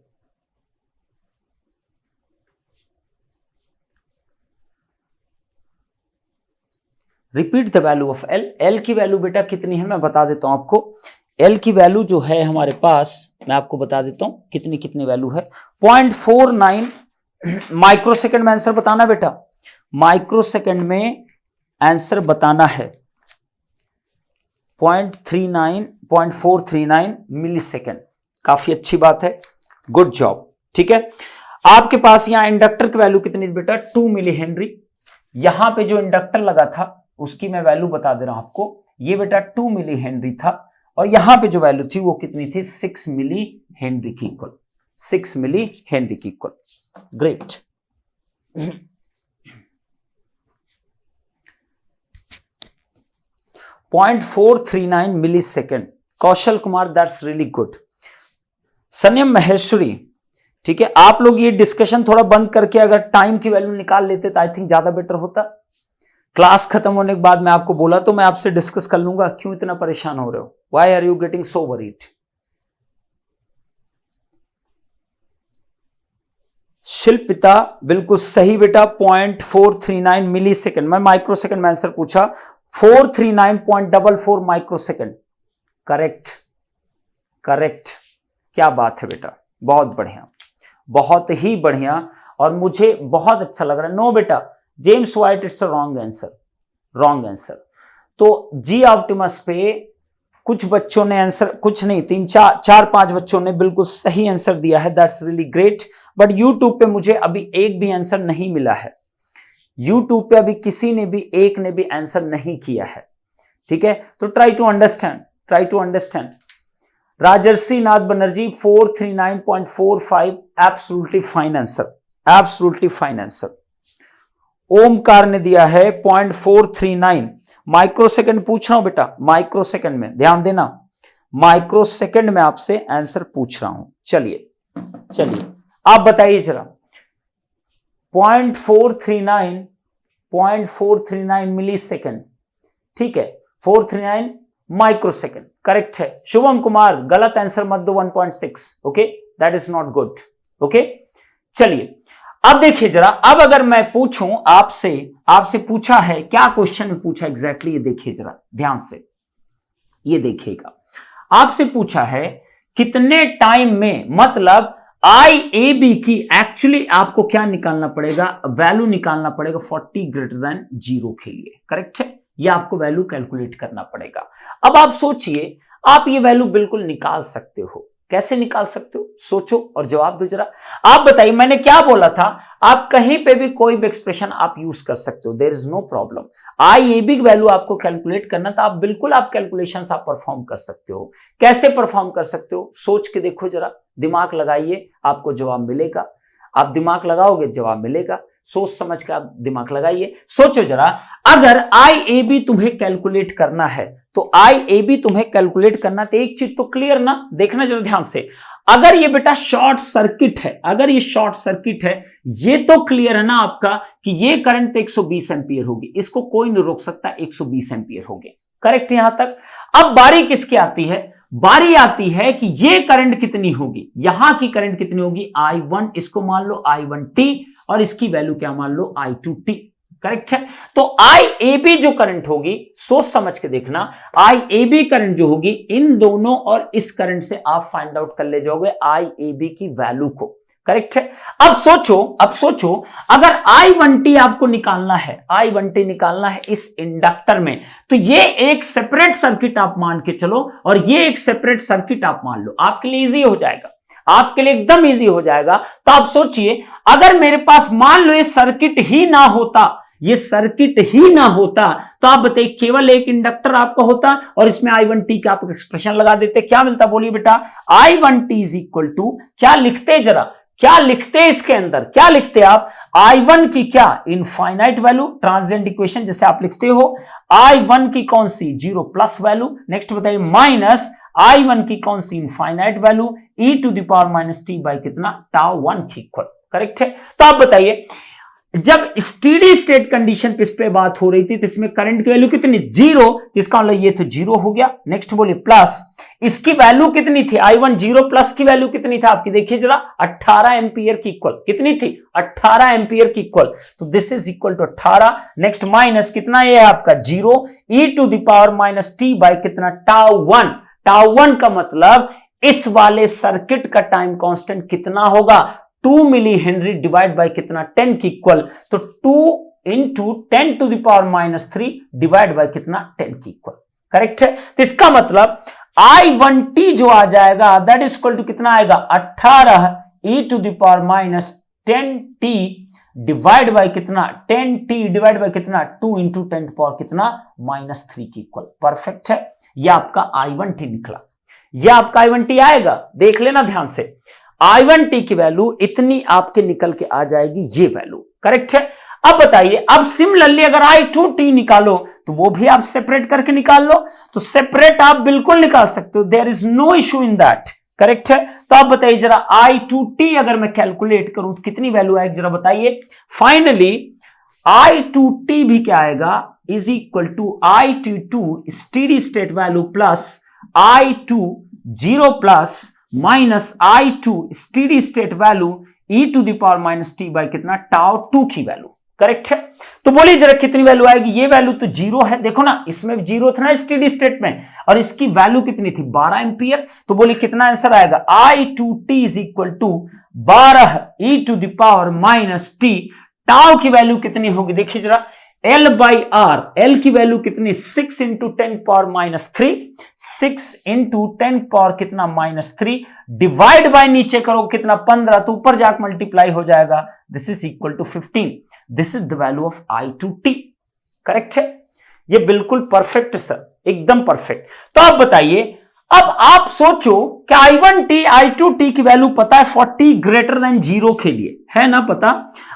Repeat the value of L, L की वैल्यू बेटा कितनी है मैं बता देता हूं आपको। एल की वैल्यू जो है हमारे पास, मैं आपको बता देता हूं कितनी कितनी वैल्यू है, 0.49 माइक्रोसेकंड में आंसर बताना बेटा, माइक्रोसेकंड में आंसर बताना है, 0.439 मिली सेकेंड। काफी अच्छी बात है, गुड जॉब, ठीक है। आपके पास यहां इंडक्टर की वैल्यू कितनी थी बेटा 2 मिली हेनरी। यहां पे जो इंडक्टर लगा था उसकी मैं वैल्यू बता दे रहा हूं आपको, ये बेटा 2 मिली हेनरी था और यहां पे जो वैल्यू थी वो कितनी थी 6 मिली हेनरी की इक्वल, 6 मिली हेनरी की equal. Great. 0.439 milli second. Kaushal Kumar, that's really good. Sanyam Maheshwari, ठीक है, आप लोग ये डिस्कशन थोड़ा बंद करके अगर टाइम की वैल्यू निकाल लेते तो आई थिंक ज्यादा बेटर होता। क्लास खत्म होने के बाद मैं आपको बोला तो मैं आपसे डिस्कस कर लूंगा, क्यों इतना परेशान हो रहे हो, why are you getting so worried. Shilpita बिल्कुल सही बेटा, 0.439 मिली सेकेंड। मैं माइक्रो सेकेंड में आंसर पूछा, 439.44 माइक्रो सेकेंड। करेक्ट, करेक्ट, क्या बात है बेटा, बहुत बढ़िया, बहुत ही बढ़िया, और मुझे बहुत अच्छा लग रहा है। नो बेटा, James white, it's a wrong answer, wrong answer. तो जी ऑप्टिमस पे कुछ बच्चों ने आंसर, कुछ नहीं, 3-4-5 बच्चों ने बिल्कुल सही आंसर दिया है, that's really great. But YouTube पे मुझे अभी एक भी आंसर नहीं मिला है, यूट्यूब पे अभी किसी ने भी, एक ने भी आंसर नहीं किया है, ठीक है। तो try to understand, try to understand. Rajarshi Nath Banerjee 439.45, absolutely fine answer, absolutely fine answer. Omkar ने दिया है 0.439 माइक्रो सेकंड। पूछ रहा हूं बेटा, माइक्रो सेकंड में ध्यान देना, माइक्रो सेकंड में आपसे आंसर पूछ रहा हूं। चलिए चलिए आप बताइए जरा, 0.439 मिली सेकेंड, ठीक है, 439 माइक्रो सेकेंड करेक्ट है। शुभम कुमार, गलत आंसर मत दो, 1.6, okay, that is not good, okay. चलिए अब देखिए जरा, अब अगर मैं पूछूं आपसे, आपसे पूछा है क्या क्वेश्चन में पूछा एग्जैक्टली, ये देखिए जरा ध्यान से, ये देखिएगा, आपसे पूछा है कितने टाइम में, मतलब IAB की एक्चुअली आपको क्या निकालना पड़ेगा, वैल्यू निकालना पड़ेगा 40 ग्रेटर देन 0 के लिए, करेक्ट है, ये आपको वैल्यू कैलकुलेट करना पड़ेगा। अब आप सोचिए, आप ये वैल्यू बिल्कुल निकाल सकते हो, कैसे निकाल सकते हो, सोचो और जवाब दो जरा। आप बताइए, मैंने क्या बोला था, आप कहीं पे भी कोई भी एक्सप्रेशन आप यूज कर सकते हो, there is no problem. IAB value आपको कैलकुलेट करना था, आप बिल्कुल आप कैलकुलेशंस आप परफॉर्म कर सकते हो। कैसे परफॉर्म कर सकते हो, सोच के देखो जरा, दिमाग लगाइए, आपको जवाब मिलेगा। आप दिमाग लगाओगे जवाब मिलेगा, सोच समझ के आप दिमाग लगाइए, सोचो जरा। अगर IAB तुम्हें कैलकुलेट करना है, तो IAB तुम्हें कैलकुलेट करना, तो एक चीज तो क्लियर ना, देखना जरा ध्यान से, अगर ये बेटा शॉर्ट सर्किट है, अगर ये शॉर्ट सर्किट है, ये तो क्लियर है ना आपका कि ये करंट 120 एम्पियर होगी, इसको कोई नहीं रोक सकता, 120 एम्पियर होगी, करेक्ट यहां तक। अब बारी किसकी आती है, बारी आती है कि ये करंट कितनी होगी, यहां की करंट कितनी होगी, I1, इसको मान लो I1t, और इसकी वैल्यू क्या मान लो I2t, करेक्ट है। तो IAB जो करंट होगी, सोच समझ के देखना, IAB करंट जो होगी, इन दोनों और इस करंट से आप फाइंड आउट कर ले जाओगे IAB की वैल्यू को, करेक्ट है। अब सोचो, अब सोचो, अगर I1t आपको निकालना है, I1t निकालना है इस इंडक्टर में, तो ये एक सेपरेट सर्किट आप मान के चलो, और ये एक सेपरेट सर्किट आप मान लो, आपके लिए इजी हो जाएगा, आपके लिए एकदम इजी हो जाएगा। तो आप सोचिए, अगर मेरे पास मान लो ये सर्किट ही ना होता, ये सर्किट ही ना होता, तो आप बताइए केवल एक इंडक्टर आपका होता और इसमें I1t का आप एक्सप्रेशन लगा देते, क्या मिलता, बोलिए बेटा, I1t इज इक्वल टू, क्या लिखते जरा, क्या लिखते इसके अंदर, क्या लिखते आप, I1 की क्या इनफाइनाइट वैल्यू, ट्रांजिएंट इक्वेशन जैसे आप लिखते हो, I1 की कौन सी 0 प्लस वैल्यू, नेक्स्ट बताइए माइनस I1 की कौन सी इनफाइनाइट वैल्यू, e⁻t बाय कितना, τ1 की इक्वल, करेक्ट है। तो आप बताइए, जब स्टेडी स्टेट कंडीशन पे इस पे बात हो रही थी, तो इसमें करंट की वैल्यू कितनी, 0, इसका मतलब ये तो 0 हो गया। नेक्स्ट बोलिए प्लस, इसकी वैल्यू कितनी थी, I1 0 प्लस की वैल्यू कितनी थी आपकी, देखिए जरा, 18 एम्पियर की इक्वल, कितनी थी, 18 एम्पियर की इक्वल, तो this is equal to 18। Next minus कितना, ये है आपका 0, e⁻t बाय कितना, τ1, τ1 का मतलब इस वाले सर्किट का टाइम कांस्टेंट कितना होगा, 2 मिली हेनरी डिवाइड बाय कितना, 10 की इक्वल, तो 2 इंटू 10⁻³ डिवाइड बाय कितना, 10 की इक्वल, करेक्ट है। तो इसका मतलब I1t जो आ जाएगा, दैट इज इक्वल टू कितना आएगा, 18 e⁻t 10t डिवाइड बाय कितना 10t डिवाइड बाय कितना 2 इंटू 10 पावर कितना -3 की इक्वल। परफेक्ट है, यह आपका I1t निकला। यह आपका I1t आएगा, देख लेना ध्यान से। I1t की वैल्यू इतनी आपके निकल के आ जाएगी, ये वैल्यू करेक्ट है। अब बताइए, अब सिमिलरली अगर I2t निकालो तो वो भी आप सेपरेट करके निकाल लो, तो सेपरेट आप बिल्कुल निकाल सकते हो, there is no issue in that. Correct है। तो आप बताइए जरा I2t अगर मैं कैलकुलेट करूं तो कितनी वैल्यू आएगी, जरा बताइए। फाइनली I2t भी क्या आएगा, is equal to I2 steady state value plus I2 0 plus minus I2 steady state value e to the power minus t by कितना टाउ 2 की वैल्यू। करेक्ट है। तो बोलिए जरा कितनी वैल्यू आएगी, ये वैल्यू तो 0 है, देखो ना इसमें 0 था ना स्टेडी स्टेट में, और इसकी वैल्यू कितनी थी 12 एम्पियर। तो बोलिए कितना आंसर आएगा, I2t is equal to 12 e to the power minus t। Tau की वैल्यू कितनी होगी, देखिए जरा, L बाई आर, L की वैल्यू कितनी 6 इंटू 10 पावर -3, 6 इंटू 10 पावर कितना -3 डिवाइड बाय नीचे करो कितना 15, तो ऊपर जाकर मल्टीप्लाई हो जाएगा, this is equal to 15। This is the value of I2t। Correct है, ये बिल्कुल परफेक्ट सर, एकदम परफेक्ट। तो आप बताइए, अब आप सोचो कि I1t I2t की वैल्यू पता है 40 ग्रेटर देन 0 के लिए, है ना पता।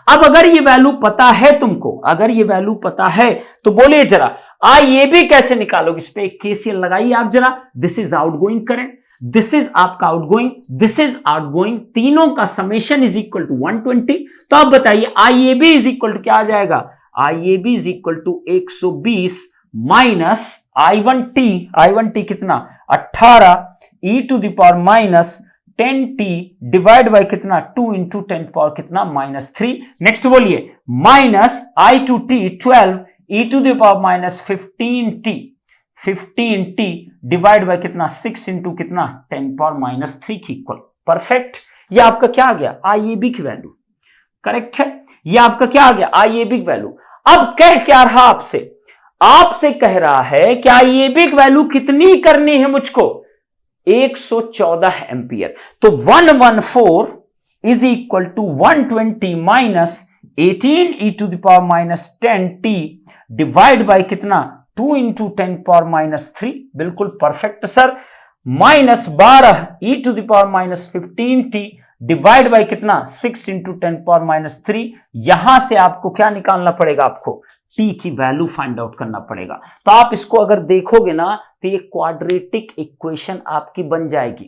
अब अगर ये वैल्यू पता है तुमको, अगर ये वैल्यू पता है तो बोलिए जरा ये भी कैसे निकालोगे, इस पे एक KCL लगाइए आप जरा। This is outgoing current, this is आपका आउटगोइंग, दिस इज आउटगोइंग, तीनों का समेशन इज इक्वल टू 120। तो आप बताइए IAB इज इक्वल टू क्या आ जाएगा, IAB is equal to 120 minus I1t कितना 18 e to the power minus 10t divide by कितना 2 इंटू 10 पावर कितना -3। नेक्स्ट बोलिए minus I2t 12 e to the power minus 15t divide by कितना 6 into कितना 10 power -3 की इक्वल। परफेक्ट, ये आपका क्या आ गया IAB की वैल्यू। करेक्ट है, ये आपका क्या आ गया IAB की वैल्यू। अब कह क्या रहा आपसे कह रहा है कि IAB की वैल्यू कितनी करनी है मुझको, 114 एम्पियर। तो 114 is equal to 120 minus 18 e to the power minus 10t divide by कितना 2 इंटू 10 पावर -3। बिल्कुल perfect sir. Minus 12 e to the power minus 15t divide by कितना 6 इंटू 10 पावर -3। यहां से आपको क्या निकालना पड़ेगा, आपको t की वैल्यू फाइंड आउट करना पड़ेगा। तो आप इसको अगर देखोगे ना तो ये क्वाड्रेटिक इक्वेशन आपकी बन जाएगी,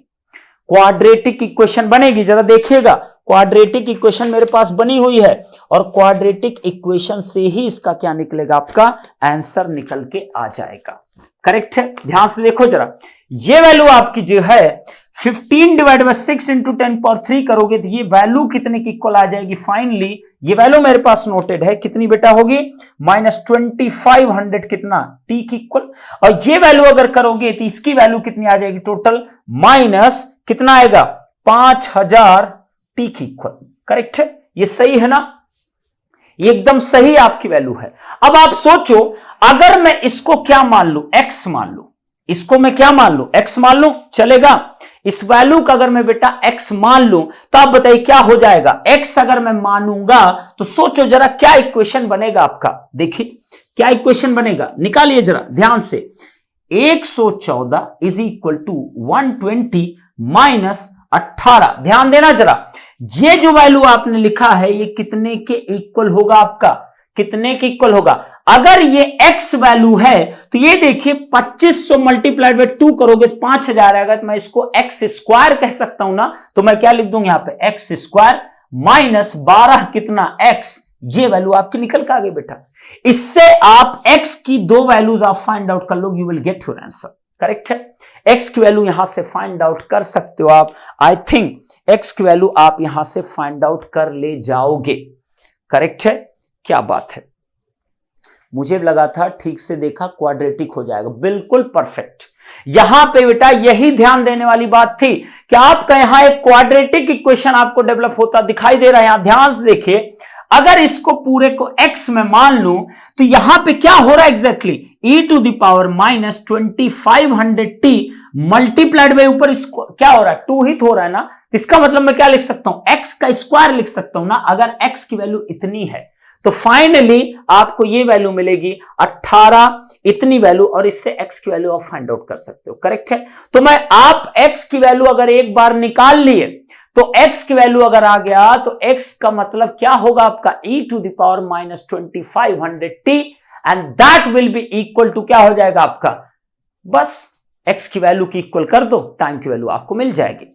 क्वाड्रेटिक इक्वेशन बनेगी। जरा देखिएगा, क्वाड्रेटिक इक्वेशन मेरे पास बनी हुई है, और क्वाड्रेटिक इक्वेशन से ही इसका क्या निकलेगा, आपका आंसर निकल के आ जाएगा। करेक्ट है, ध्यान से देखो जरा, ये वैल्यू आपकी जो है 15 डिवाइड बाय 6 इंटू 10 पावर 3 करोगे तो ये वैल्यू कितने की इक्वल आ जाएगी। फाइनली ये वैल्यू मेरे पास नोटेड है, कितनी बेटा होगी -2500 कितना t की इक्वल। और ये वैल्यू अगर करोगे तो इसकी वैल्यू कितनी आ जाएगी, टोटल माइनस कितना आएगा 5000 t की इक्वल। करेक्ट है, ये सही है ना, ये एकदम सही आपकी वैल्यू है। अब आप सोचो, अगर मैं इसको क्या मान लू, x मान लू, इसको मैं क्या मान लू, x मान लू, चलेगा। इस वैल्यू का अगर मैं बेटा x मान लू तो आप बताइए क्या हो जाएगा। x अगर मैं मानूंगा तो सोचो जरा क्या इक्वेशन बनेगा आपका, देखिए क्या इक्वेशन बनेगा, निकालिए जरा ध्यान से। 114 इज इक्वल टू 120 माइनस 18। ध्यान देना जरा, ये जो वैल्यू आपने लिखा है ये कितने के इक्वल होगा, आपका कितने के इक्वल होगा। अगर ये x वैल्यू है तो ये देखिए 2500 मल्टीप्लाइड बाय 2 करोगे तो 5000 आएगा, तो मैं इसको x स्क्वायर कह सकता हूं ना। तो मैं क्या लिख दूंगा यहां पे x स्क्वायर माइनस 12 कितना x, ये वैल्यू आपकी निकल के आ गई बेटा। इससे आप x की दो वैल्यूज आप फाइंड आउट कर लो, you will get your answer. Correct है, x की वैल्यू यहां से फाइंड आउट कर सकते हो आप। आई थिंक x की वैल्यू आप यहां से फाइंड आउट कर ले जाओगे। करेक्ट है, क्या बात है, मुझे लगा था ठीक से देखा क्वाड्रेटिक हो जाएगा, बिल्कुल परफेक्ट। यहां पे बेटा यही ध्यान देने वाली बात थी कि आपका यहां एक क्वाड्रेटिक इक्वेशन आपको डेवलप होता दिखाई दे रहा है। यहां ध्यान से देखिए, अगर इसको पूरे को x में मान लूं तो यहां पे क्या हो रहा है एग्जैक्टली, e⁻-2500t मल्टीप्लाइड बाय ऊपर इसको क्या हो रहा है 2 ही तो हो रहा है ना। इसका मतलब मैं क्या लिख सकता हूं, x का स्क्वायर लिख सकता हूं ना। अगर x की वैल्यू इतनी है तो फाइनली आपको ये वैल्यू मिलेगी 18, इतनी वैल्यू, और इससे x की वैल्यू आप फाइंड आउट कर सकते हो। करेक्ट है। तो मैं आप x की वैल्यू अगर एक बार निकाल लिए तो x की वैल्यू अगर आ गया तो x का मतलब क्या होगा आपका e⁻-2500t and that will be equal to क्या हो जाएगा आपका, बस x की वैल्यू की इक्वल कर दो, टाइम की वैल्यू आपको मिल जाएगी।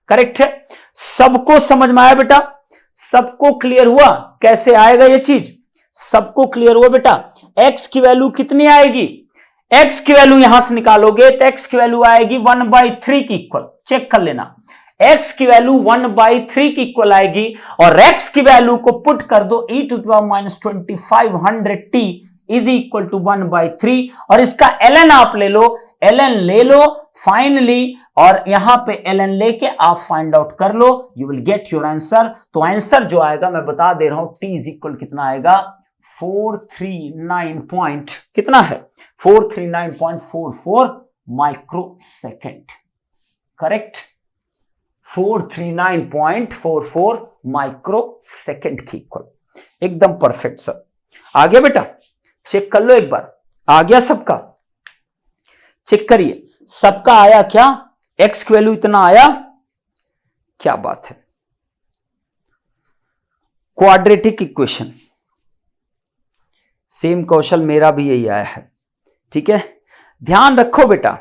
करेक्ट है। सबको समझ में आया बेटा, सबको क्लियर हुआ कैसे आएगा ये चीज, सबको क्लियर हुआ बेटा। x की वैल्यू कितनी आएगी, x की वैल्यू यहां से निकालोगे तो x की वैल्यू आएगी 1/3 की इक्वल, चेक कर लेना। x की वैल्यू 1/3 की इक्वल आएगी और x की वैल्यू को पुट कर दो e⁻-2500t इज इक्वल टू 1/3 और इसका ln आप ले लो, ln ले लो फाइनली, और यहां पे ln लेके आप फाइंड आउट कर लो, you will get your answer. तो आंसर जो आएगा मैं बता दे रहा हूं, t इज इक्वल कितना आएगा 439 पॉइंट कितना है 439.44 माइक्रोसेकंड। करेक्ट, 439.44 माइक्रोसेकंड की इक्वल, एकदम परफेक्ट सर। आ गया बेटा, चेक कर लो एक बार, आ गया सबका, चेक करिए सबका आया क्या, x की वैल्यू इतना आया, क्या बात है। क्वाड्रेटिक इक्वेशन, सेम कौशल मेरा भी यही आया है। ठीक है, ध्यान रखो बेटा,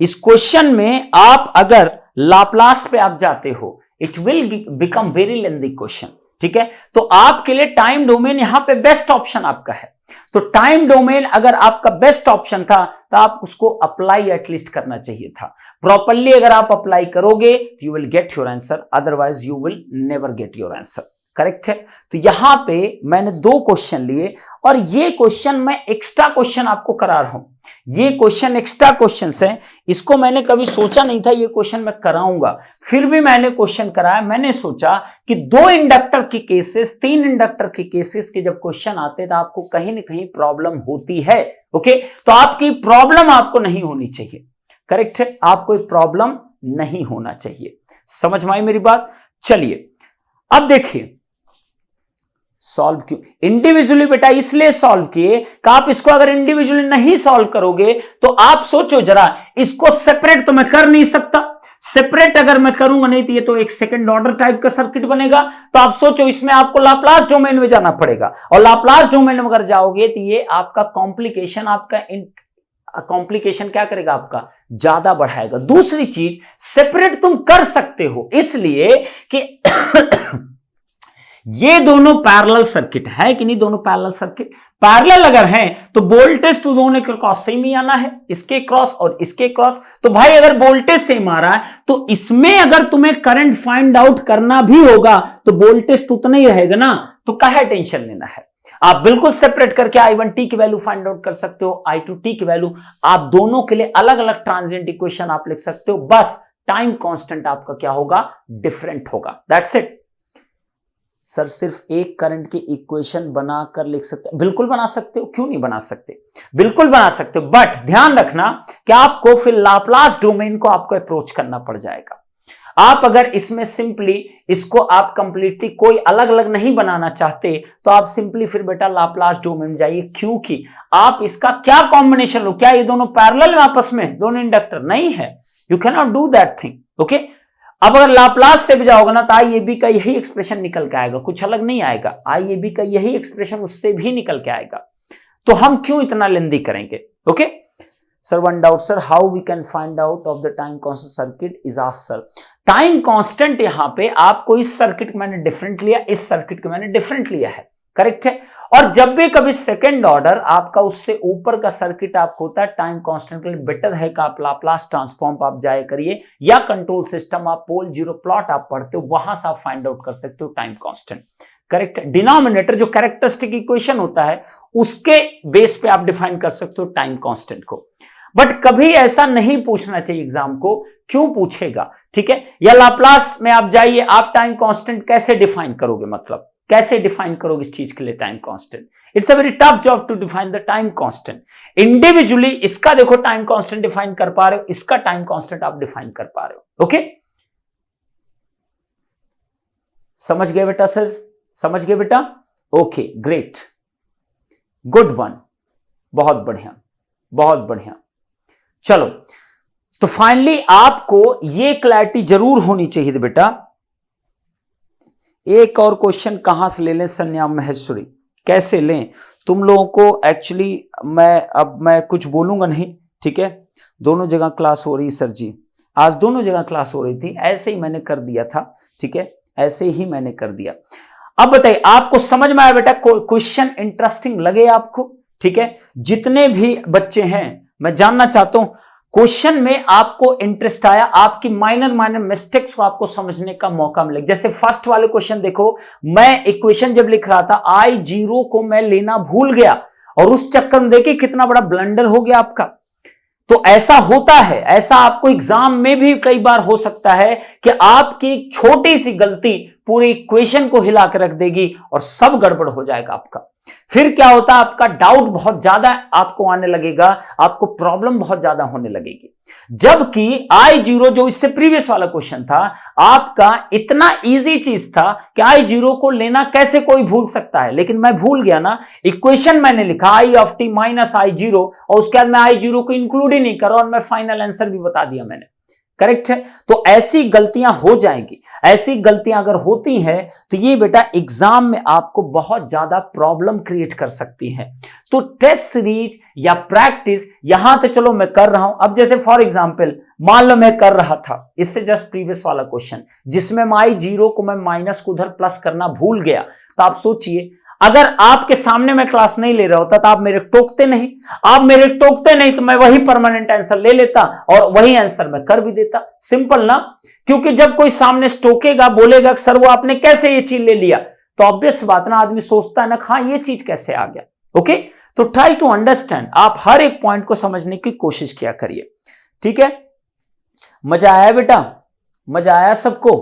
इस क्वेश्चन में आप अगर लाप्लास पे आप जाते हो it will become very lengthy question. ठीक है, तो आपके लिए टाइम डोमेन यहां पे बेस्ट ऑप्शन आपका है। तो टाइम डोमेन अगर आपका बेस्ट ऑप्शन था तो आप उसको अप्लाई एटलीस्ट करना चाहिए था। प्रॉपरली अगर आप अप्लाई करोगे you will get your answer, otherwise you will never get your answer. Correct है। तो यहां पे मैंने 2 क्वेश्चन लिए और ये क्वेश्चन मैं एक्स्ट्रा क्वेश्चन आपको करा रहा हूं। ये क्वेश्चन एक्स्ट्रा क्वेश्चन है, इसको मैंने कभी सोचा नहीं था ये क्वेश्चन मैं कराऊंगा, फिर भी मैंने क्वेश्चन कराया। मैंने सोचा कि 2 इंडक्टर के केसेस, 3 इंडक्टर के केसेस के जब क्वेश्चन आते तो आपको कहीं ना कहीं प्रॉब्लम होती है। ओके, तो आपकी प्रॉब्लम आपको नहीं होनी चाहिए। करेक्ट है, आपको प्रॉब्लम नहीं होना चाहिए। समझ में आई मेरी बात। चलिए अब देखिए सॉल्व क्यों इंडिविजुअली बेटा इसलिए सॉल्व किए कि आप इसको अगर इंडिविजुअली नहीं सॉल्व करोगे तो आप सोचो जरा, इसको सेपरेट तो मैं कर नहीं सकता, सेपरेट अगर मैं करूंगा नहीं तो ये तो एक सेकंड ऑर्डर टाइप का सर्किट बनेगा। तो आप सोचो इसमें आपको लाप्लास डोमेन में जाना पड़ेगा और लाप्लास डोमेन में अगर जाओगे तो ये आपका कॉम्प्लिकेशन, आपका कॉम्प्लिकेशन क्या करेगा, आपका ज्यादा बढ़ाएगा। दूसरी चीज सेपरेट तुम कर सकते हो इसलिए कि ये दोनों पैरेलल सर्किट है कि नहीं, दोनों पैरेलल सर्किट पैरेलल अगर हैं तो वोल्टेज तो दोनों के क्रॉस सेम ही आना है, इसके क्रॉस और इसके क्रॉस। तो भाई अगर वोल्टेज सेम आ रहा है तो इसमें अगर तुम्हें करंट फाइंड आउट करना भी होगा तो वोल्टेज तो उतना ही रहेगा ना, तो काहे टेंशन लेना है। आप बिल्कुल सेपरेट करके I1t की वैल्यू फाइंड आउट कर सकते हो, I2t की वैल्यू, आप दोनों के लिए अलग अलग ट्रांजिएंट इक्वेशन आप लिख सकते हो, बस टाइम कांस्टेंट आपका क्या होगा, डिफरेंट होगा। That's it. सर सिर्फ एक करंट की इक्वेशन बनाकर लिख सकते हैं, बिल्कुल बना सकते हो, क्यों नहीं बना सकते, बिल्कुल बना सकते हो, बट ध्यान रखना कि आपको फिर लाप्लास डोमेन को आपको अप्रोच करना पड़ जाएगा। आप अगर इसमें सिंपली इसको आप कंप्लीटली कोई अलग अलग नहीं बनाना चाहते तो आप सिंपली फिर बेटा लाप्लास डोमेन में जाइए, क्योंकि आप इसका क्या कॉम्बिनेशन लो, क्या ये दोनों पैरेलल में आपस में दोनों इंडक्टर नहीं है, you can not do that thing. Okay, अब अगर लाप्लास से भी जाओगे ना तो IAB का यही एक्सप्रेशन निकल के आएगा, कुछ अलग नहीं आएगा, IAB का यही एक्सप्रेशन उससे भी निकल के आएगा। तो हम क्यों इतना लेंदी करेंगे। Okay sir, one doubt sir, how we can find out of the time constant circuit is asked sir. Time constant यहां पे आपको इस सर्किट को मैंने डिफरेंट लिया, इस सर्किट को मैंने डिफरेंट लिया है। करेक्ट है। और जब भी कभी सेकंड ऑर्डर आपका उससे ऊपर का सर्किट आप होता है, टाइम कांस्टेंट के लिए बेटर है कि आप लाप्लास ट्रांसफॉर्म आप जाए करिए या कंट्रोल सिस्टम आप पोल जीरो प्लॉट आप पढ़ते हो, वहां से आप फाइंड आउट कर सकते हो टाइम कांस्टेंट। करेक्ट है। डिनोमिनेटर जो कैरेक्टरिस्टिक इक्वेशन होता है उसके बेस पे आप डिफाइन कर सकते हो टाइम कांस्टेंट को। बट कभी ऐसा नहीं पूछना चाहिए एग्जाम को, क्यों पूछेगा, ठीक है, या लाप्लास में आप जाइए, आप टाइम कांस्टेंट कैसे डिफाइन करोगे, मतलब कैसे डिफाइन करोगे इस चीज के लिए time constant? It's a very tough job to define the time constant. Individually इसका देखो टाइम कांस्टेंट डिफाइन कर पा रहे हो, इसका टाइम कांस्टेंट आप डिफाइन कर पा रहे हो। ओके, समझ गए बेटा? सर समझ गए बेटा? ओके ग्रेट, गुड वन, बहुत बढ़िया बहुत बढ़िया। चलो, तो फाइनली आपको ये क्लैरिटी जरूर होनी चाहिए बेटा। एक और क्वेश्चन कहां से ले लें सन्या महेश्वरी, कैसे लें? तुम लोगों को एक्चुअली मैं कुछ बोलूंगा नहीं, ठीक है? दोनों जगह क्लास हो रही सर जी, आज दोनों जगह क्लास हो रही थी, ऐसे ही मैंने कर दिया था, ठीक है? ऐसे ही मैंने कर दिया। अब बताइए आपको समझ में आया बेटा? क्वेश्चन इंटरेस्टिंग लगे आपको? ठीक है, जितने भी बच्चे हैं मैं जानना चाहता हूं क्वेश्चन में आपको इंटरेस्ट आया, आपकी माइनर मिस्टेक्स को आपको समझने का मौका मिले। जैसे फर्स्ट वाले क्वेश्चन देखो, मैं इक्वेशन जब लिख रहा था I0 को मैं लेना भूल गया और उस चक्कर में देखिए कितना बड़ा ब्लंडर हो गया आपका। तो ऐसा होता है, ऐसा आपको एग्जाम में भी कई बार हो सकता है कि आपकी एक छोटी सी गलती पूरी इक्वेशन को हिला कर रख देगी और सब गड़बड़ हो जाएगा आपका। फिर क्या होता है, आपका डाउट बहुत ज्यादा आपको आने लगेगा, आपको प्रॉब्लम बहुत ज्यादा होने लगेगी। जबकि I0 जो इससे प्रीवियस वाला क्वेश्चन था, आपका इतना इजी चीज था कि I0 को लेना कैसे कोई भूल सकता है, लेकिन मैं भूल गया ना। इक्वेशन मैंने लिखा I of t minus I0 और उसके बाद मैं I0 को इंक्लूड ही नहीं कर रहा और मैं फाइनल आंसर भी बता दिया मैंने। करेक्ट है? तो ऐसी गलतियां हो जाएंगी। ऐसी गलतियां अगर होती हैं तो ये बेटा एग्जाम में आपको बहुत ज्यादा प्रॉब्लम क्रिएट कर सकती हैं। तो टेस्ट सीरीज या प्रैक्टिस यहां तो चलो मैं कर रहा हूं। अब जैसे फॉर एग्जांपल मान लो मैं कर रहा था इससे जस्ट प्रीवियस वाला क्वेश्चन जिसमें मैं I0 को मैं माइनस को उधर प्लस करना भूल गया, तो आप सोचिए अगर आपके सामने मैं क्लास नहीं ले रहा होता तो आप मेरे टोकते नहीं, आप मेरे टोकते नहीं तो मैं वही परमानेंट आंसर ले लेता और वही आंसर मैं कर भी देता। सिंपल ना? क्योंकि जब कोई सामने टोकेगा, बोलेगा सर वो आपने कैसे ये चीज ले लिया, तो ऑब्वियस बात ना, आदमी सोचता है ना हाँ ये चीज कैसे आ गया। ओके, तो ट्राई टू अंडरस्टैंड, आप हर एक पॉइंट को समझने की कोशिश किया करिए। ठीक है, मजा आया बेटा? मजा आया सबको?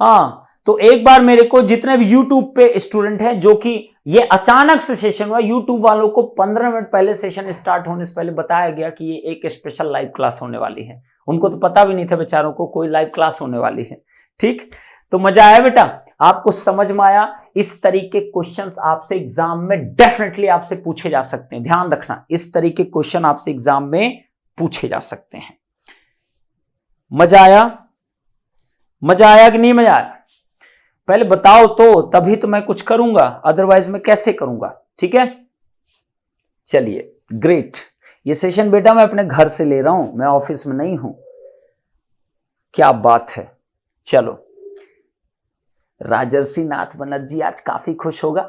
हाँ, तो एक बार मेरे को जितने भी YouTube पे स्टूडेंट हैं जो कि ये अचानक से सेशन हुआ, YouTube वालों को 15 मिनट पहले सेशन स्टार्ट होने से पहले बताया गया कि ये एक स्पेशल लाइव क्लास होने वाली है। उनको तो पता भी नहीं था बेचारों को कोई लाइव क्लास होने वाली है। ठीक, तो मजा आया बेटा? आपको समझ में आया? इस तरीके क्वेश्चंस आपसे एग्जाम में डेफिनेटली आपसे पूछे जा सकते हैं। ध्यान रखना, इस तरीके क्वेश्चन आपसे एग्जाम में पूछे जा सकते हैं। मजा आया? मजा आया कि नहीं मजा आया? पहले बताओ तो, तभी तो मैं कुछ करूंगा, अदरवाइज मैं कैसे करूंगा? ठीक है, चलिए ग्रेट। ये सेशन बेटा मैं अपने घर से ले रहा हूं, मैं ऑफिस में नहीं हूं। क्या बात है। चलो, राजर्षि नाथ बनर्जी आज काफी खुश होगा।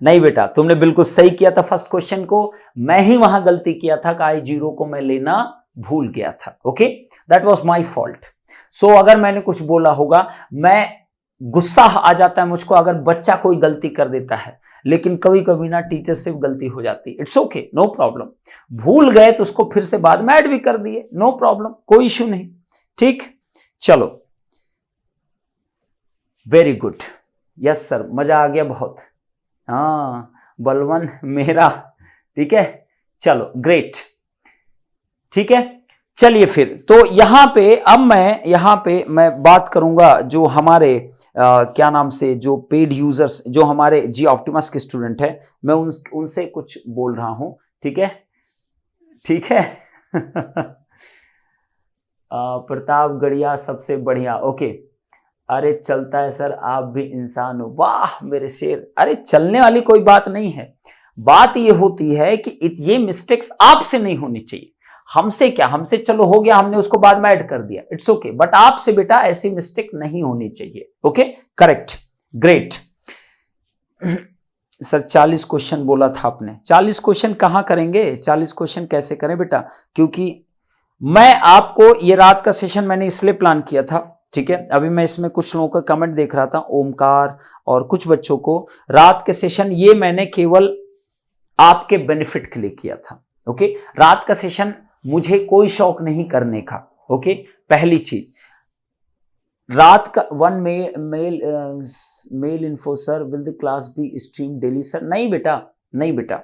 नहीं बेटा, तुमने बिल्कुल सही किया था फर्स्ट क्वेश्चन को, मैं ही वहां गलती किया था कि I0 को मैं लेना भूल गया था। Okay, that was my fault. So अगर मैंने कुछ बोला होगा, मैं गुस्सा आ जाता है मुझको अगर बच्चा कोई गलती कर देता है, लेकिन कभी कभी ना टीचर से गलती हो जाती है। It's okay, no problem. भूल गए तो उसको फिर से बाद में ऐड भी कर दिए, नो प्रॉब्लम, कोई इश्यू नहीं। ठीक, चलो वेरी गुड। यस सर, मजा आ गया बहुत। हाँ बलवन मेरा, ठीक है, चलो ग्रेट। ठीक है, चलिए फिर तो यहां पे मैं बात करूंगा जो हमारे क्या नाम से जो पेड यूजर्स, जो हमारे जी ऑप्टिमस के स्टूडेंट है, मैं उनसे कुछ बोल रहा हूं। ठीक है, ठीक है। प्रतापगढ़िया सबसे बढ़िया। ओके, अरे चलता है सर, आप भी इंसान हो। वाह मेरे शेर, अरे चलने वाली कोई बात नहीं है। बात ये होती है कि ये मिस्टेक्स आपसे नहीं होनी चाहिए। हमसे क्या, हमसे चलो हो गया, हमने उसको बाद में ऐड कर दिया, इट्स ओके, बट आपसे बेटा ऐसी मिस्टेक नहीं होनी चाहिए। Okay, correct, great. Sir 40 question बोला था आपने, 40 क्वेश्चन कहां करेंगे? 40 क्वेश्चन कैसे करें बेटा? क्योंकि मैं आपको ये रात का सेशन मैंने इसलिए प्लान किया था। ठीक है, अभी मैं इसमें कुछ लोगों का कमेंट देख रहा था, ओमकार और कुछ बच्चों को, रात के सेशन ये मैंने केवल आपके बेनिफिट के लिए किया था। ओके, रात का सेशन मुझे कोई शौक नहीं करने का। ओके, पहली चीज। रात का one mail info sir, will the class be stream daily sir? नहीं बेटा, नहीं बेटा।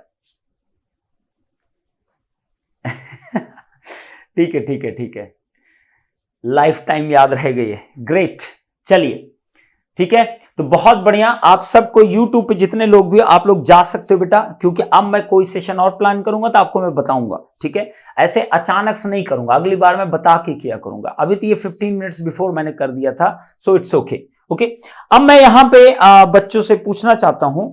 ठीक है ठीक है ठीक है, लाइफ टाइम याद रह गई है। ग्रेट, चलिए ठीक है। तो बहुत बढ़िया, आप सबको YouTube पे जितने लोग भी आप लोग जा सकते हो बेटा, क्योंकि अब मैं कोई सेशन और प्लान करूंगा तो आपको मैं बताऊंगा, ठीक है। ऐसे अचानक से नहीं करूंगा, अगली बार मैं बता के किया करूंगा। अभी तो ये 15 मिनट्स बिफोर मैंने कर दिया था, सो इट्स ओके। ओके, अब मैं यहां पे बच्चों से पूछना चाहता हूं,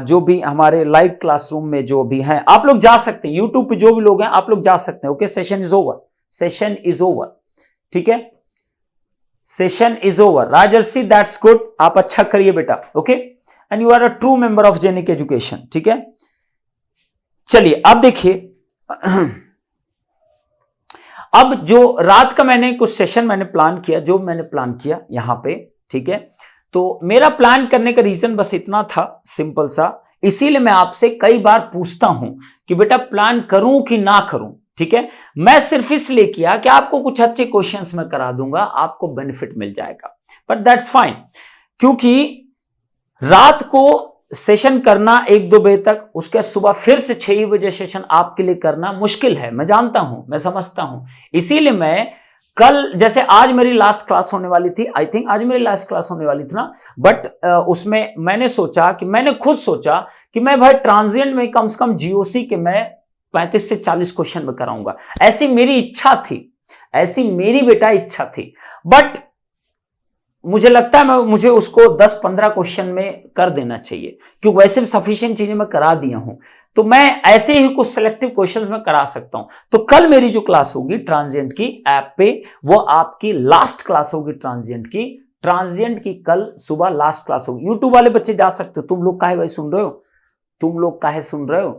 जो भी हमारे लाइव क्लासरूम में जो भी हैं, आप लोग जा सकते हैं। यूट्यूब पे जो भी लोग हैं आप लोग जा सकते हैं। Okay, session is over, session is over, ठीक है, session is over. Rajarshi, that's good, आप अच्छा करिए बेटा। Okay, and you are a true member of Genic Education, ठीक है। चलिए अब देखिए, अब जो रात का मैंने कुछ सेशन मैंने प्लान किया, जो मैंने प्लान किया यहां पे, ठीक है। तो मेरा प्लान करने का रीजन बस इतना था, सिंपल सा। इसीलिए मैं आपसे कई बार पूछता हूं कि बेटा प्लान करूं कि ना करूं, ठीक है। मैं सिर्फ इसलिए किया कि आपको कुछ अच्छे क्वेश्चंस में करा दूंगा, आपको बेनिफिट मिल जाएगा, बट दैट्स फाइन। क्योंकि रात को सेशन करना 1-2 बजे तक, उसके सुबह फिर से 6 बजे सेशन आपके लिए करना मुश्किल है, मैं जानता हूं, मैं समझता हूं। इसीलिए मैं कल, जैसे आज मेरी लास्ट क्लास होने वाली थी, आई थिंक आज मेरी लास्ट क्लास होने वाली थी ना, बट उसमें मैंने सोचा कि मैंने खुद सोचा कि मैं भाई ट्रांजिएंट में कम से कम जीओसी के मैं 35 से 40 क्वेश्चन में कराऊंगा। ऐसी मेरी इच्छा थी, ऐसी मेरी बेटा इच्छा थी, बट मुझे लगता है मुझे उसको 10-15 क्वेश्चन में कर देना चाहिए, क्योंकि वैसे भी सफिशिएंट चीजें मैं करा दिया हूं। तो मैं ऐसे ही कुछ सिलेक्टिव क्वेश्चंस में करा सकता हूं। तो कल मेरी जो क्लास होगी ट्रांजिएंट की ऐप पे, वो आपकी लास्ट क्लास होगी ट्रांजिएंट की। ट्रांजिएंट की कल सुबह लास्ट क्लास होगी। यूट्यूब वाले बच्चे जा सकते हो। तुम लोग काहे भाई सुन रहे हो? तुम लोग काहे सुन रहे हो?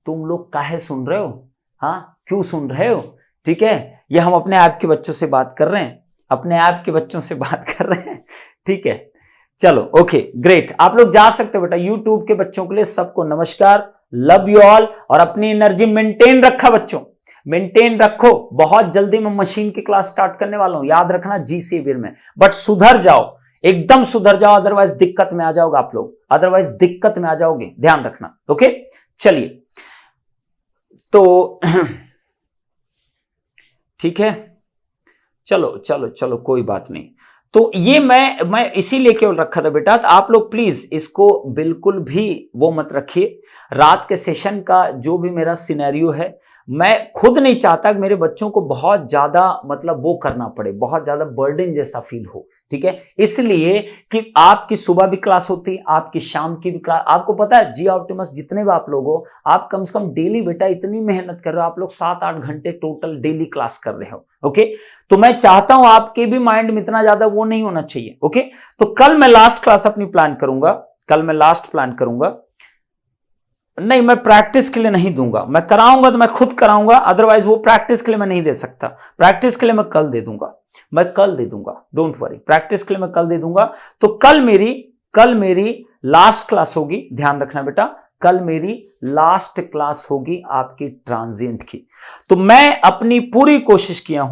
तुम लोग काहे सुन रहे हो? हाँ, क्यों सुन रहे हो? ठीक है, ये हम अपने ऐप के बच्चों से बात कर रहे हैं, अपने ऐप के बच्चों से बात कर रहे हैं, ठीक है। चलो ओके, ग्रेट, आप लोग जा सकते हो बेटा। यूट्यूब के बच्चों के लिए सबको नमस्कार, लव यू ऑल। और अपनी एनर्जी मेंटेन रखा बच्चों, मेंटेन रखो। बहुत जल्दी मैं मशीन की क्लास स्टार्ट करने वाला हूं, याद रखना, जी सेवियर में। बट सुधर जाओ, एकदम सुधर जाओ, अदरवाइज दिक्कत में आ जाओगे आप लोग, अदरवाइज दिक्कत में आ जाओगे, ध्यान रखना। ओके, चलिए तो ठीक है, चलो चलो चलो, कोई बात नहीं। तो ये मैं इसीलिए केवल रखा था बेटा। तो आप लोग प्लीज इसको बिल्कुल भी वो मत रखिए। रात के सेशन का जो भी मेरा सिनेरियो है, मैं खुद नहीं चाहता कि मेरे बच्चों को बहुत ज्यादा मतलब वो करना पड़े, बहुत ज्यादा बर्डन जैसा फील हो, ठीक है। इसलिए कि आपकी सुबह भी क्लास होती है, आपकी शाम की भी क्लास। आपको पता है जी ऑप्टिमस जितने भी आप लोग हो, आप कम से कम डेली बेटा इतनी मेहनत कर रहे हो, आप लोग 7-8 घंटे टोटल डेली क्लास कर रहे हो। ओके, तो मैं चाहता हूं आपके भी माइंड में इतना ज्यादा वो नहीं होना चाहिए। ओके, तो कल मैं लास्ट क्लास अपनी प्लान करूंगा, कल मैं लास्ट प्लान करूंगा। नहीं, मैं प्रैक्टिस के लिए नहीं दूंगा, मैं कराऊंगा तो मैं खुद कराऊंगा, अदरवाइज वो प्रैक्टिस के लिए मैं नहीं दे सकता। प्रैक्टिस के लिए मैं कल दे दूंगा, मैं कल दे दूंगा, डोंट वरी, प्रैक्टिस के लिए मैं कल दे दूंगा। तो कल मेरी लास्ट क्लास होगी, ध्यान रखना बेटा, कल मेरी लास्ट क्लास होगी आपकी ट्रांजिएंट की। तो मैं अपनी पूरी कोशिश किया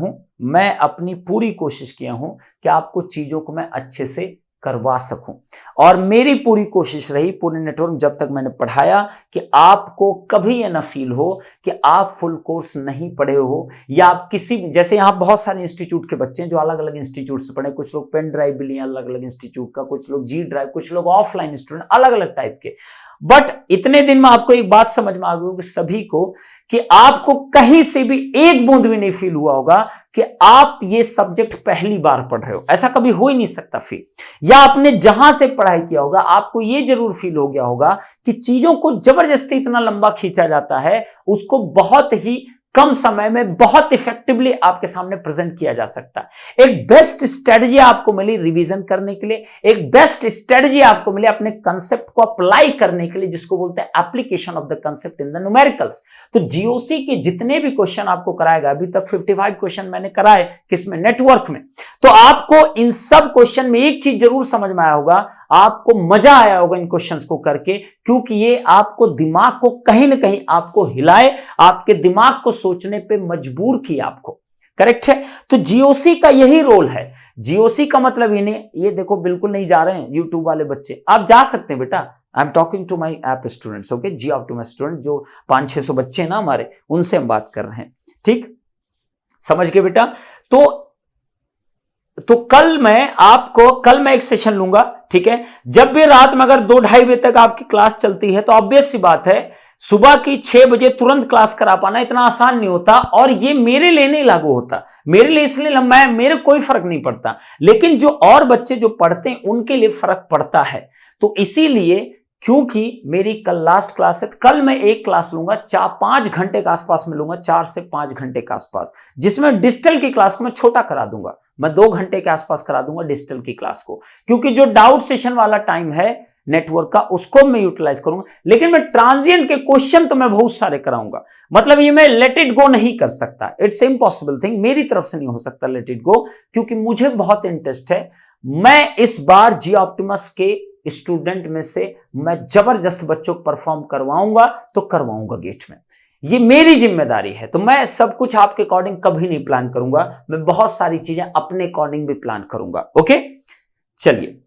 हूं, कि आपको चीजों को मैं अच्छे से करवा सकूं। और मेरी पूरी कोशिश रही पूरे नेटवर्क जब तक मैंने पढ़ाया कि आपको कभी यह ना फील हो कि आप फुल कोर्स नहीं पढ़े हो, या आप किसी, जैसे यहां बहुत सारे इंस्टीट्यूट के बच्चे हैं जो अलग अलग इंस्टीट्यूट से पढ़े, कुछ लोग पेन ड्राइव भी लिए अलग अलग इंस्टीट्यूट का, कुछ लोग जी ड्राइव, कुछ लोग ऑफलाइन स्टूडेंट, अलग अलग टाइप के। बट इतने दिन में आपको एक बात समझ में आ गई होगी सभी को, कि आपको कहीं से भी एक बूंद भी नहीं फील हुआ होगा कि आप ये सब्जेक्ट पहली बार पढ़ रहे हो। ऐसा कभी हो ही नहीं सकता फील। या आपने जहां से पढ़ाई किया होगा, आपको ये जरूर फील हो गया होगा कि चीजों को जबरदस्ती इतना लंबा खींचा जाता है, उसको बहुत ही कम समय में बहुत इफेक्टिवली आपके सामने प्रेजेंट किया जा सकता है। एक बेस्ट स्ट्रेटजी आपको मिली रिवीजन करने के लिए, एक बेस्ट स्ट्रेटजी आपको मिली अपने कंसेप्ट को अप्लाई करने के लिए, जिसको बोलते हैं application of the concept in the numericals. तो जीओसी के जितने भी क्वेश्चन आपको कराएगा, अभी तक 55 क्वेश्चन मैंने कराए, किसमें, नेटवर्क में। तो आपको इन सब क्वेश्चन में एक चीज जरूर समझ में आया होगा, आपको मजा आया होगा इन क्वेश्चंस को करके, क्योंकि ये आपको दिमाग को कहीं ना कहीं आपको हिलाए, आपके दिमाग को सोचने पे मजबूर किया आपको। करेक्ट है। तो जीओसी का यही रोल है। जीओसी का मतलब इन्हें, ये देखो बिल्कुल नहीं जा रहे हैं यूट्यूब वाले बच्चे, आप जा सकते हैं बेटा। I am talking to my app students, okay, G Optimus student, जो 500-600 बच्चे हैं ना हमारे, उनसे हम बात कर रहे हैं, ठीक, समझ गए बेटा। तो कल मैं एक सेशन लूंगा, ठीक है। जब भी रात में अगर 2-2:30 बजे तक आपकी क्लास चलती है तो ऑब्वियस सी बात है सुबह की 6 बजे तुरंत क्लास करा पाना इतना आसान नहीं होता, और ये मेरे लिए नहीं लागू होता, मेरे लिए इसलिए लंबा है, मेरे कोई फर्क नहीं पड़ता, लेकिन जो और बच्चे जो पढ़ते हैं उनके लिए फर्क पड़ता है। तो इसीलिए, क्योंकि मेरी कल लास्ट क्लास है, कल मैं एक क्लास लूंगा 4-5 घंटे के आसपास में लूंगा, 4 से 5 घंटे के आसपास, जिसमें डिजिटल की क्लास को मैं छोटा करा दूंगा, मैं 2 घंटे के आसपास करा दूंगा डिजिटल की क्लास को, क्योंकि जो डाउट सेशन वाला टाइम है नेटवर्क का उसको मैं यूटिलाइज करूंगा। लेकिन मैं ट्रांजिएंट के क्वेश्चन तो मैं बहुत सारे कराऊंगा, मतलब ये मैं लेट इट गो नहीं कर सकता, इट्स इम्पॉसिबल थिंग, मेरी तरफ से नहीं हो सकता लेट इट गो, क्योंकि मुझे बहुत इंटरेस्ट है। मैं इस बार जी ऑप्टिमस के स्टूडेंट में से मैं जबरदस्त बच्चों को परफॉर्म करवाऊंगा, तो करवाऊंगा गेट में, ये मेरी जिम्मेदारी है। तो मैं सब कुछ आपके अकॉर्डिंग कभी नहीं प्लान करूंगा, मैं बहुत सारी चीजें अपने अकॉर्डिंग भी प्लान करूंगा, ओके। चलिए,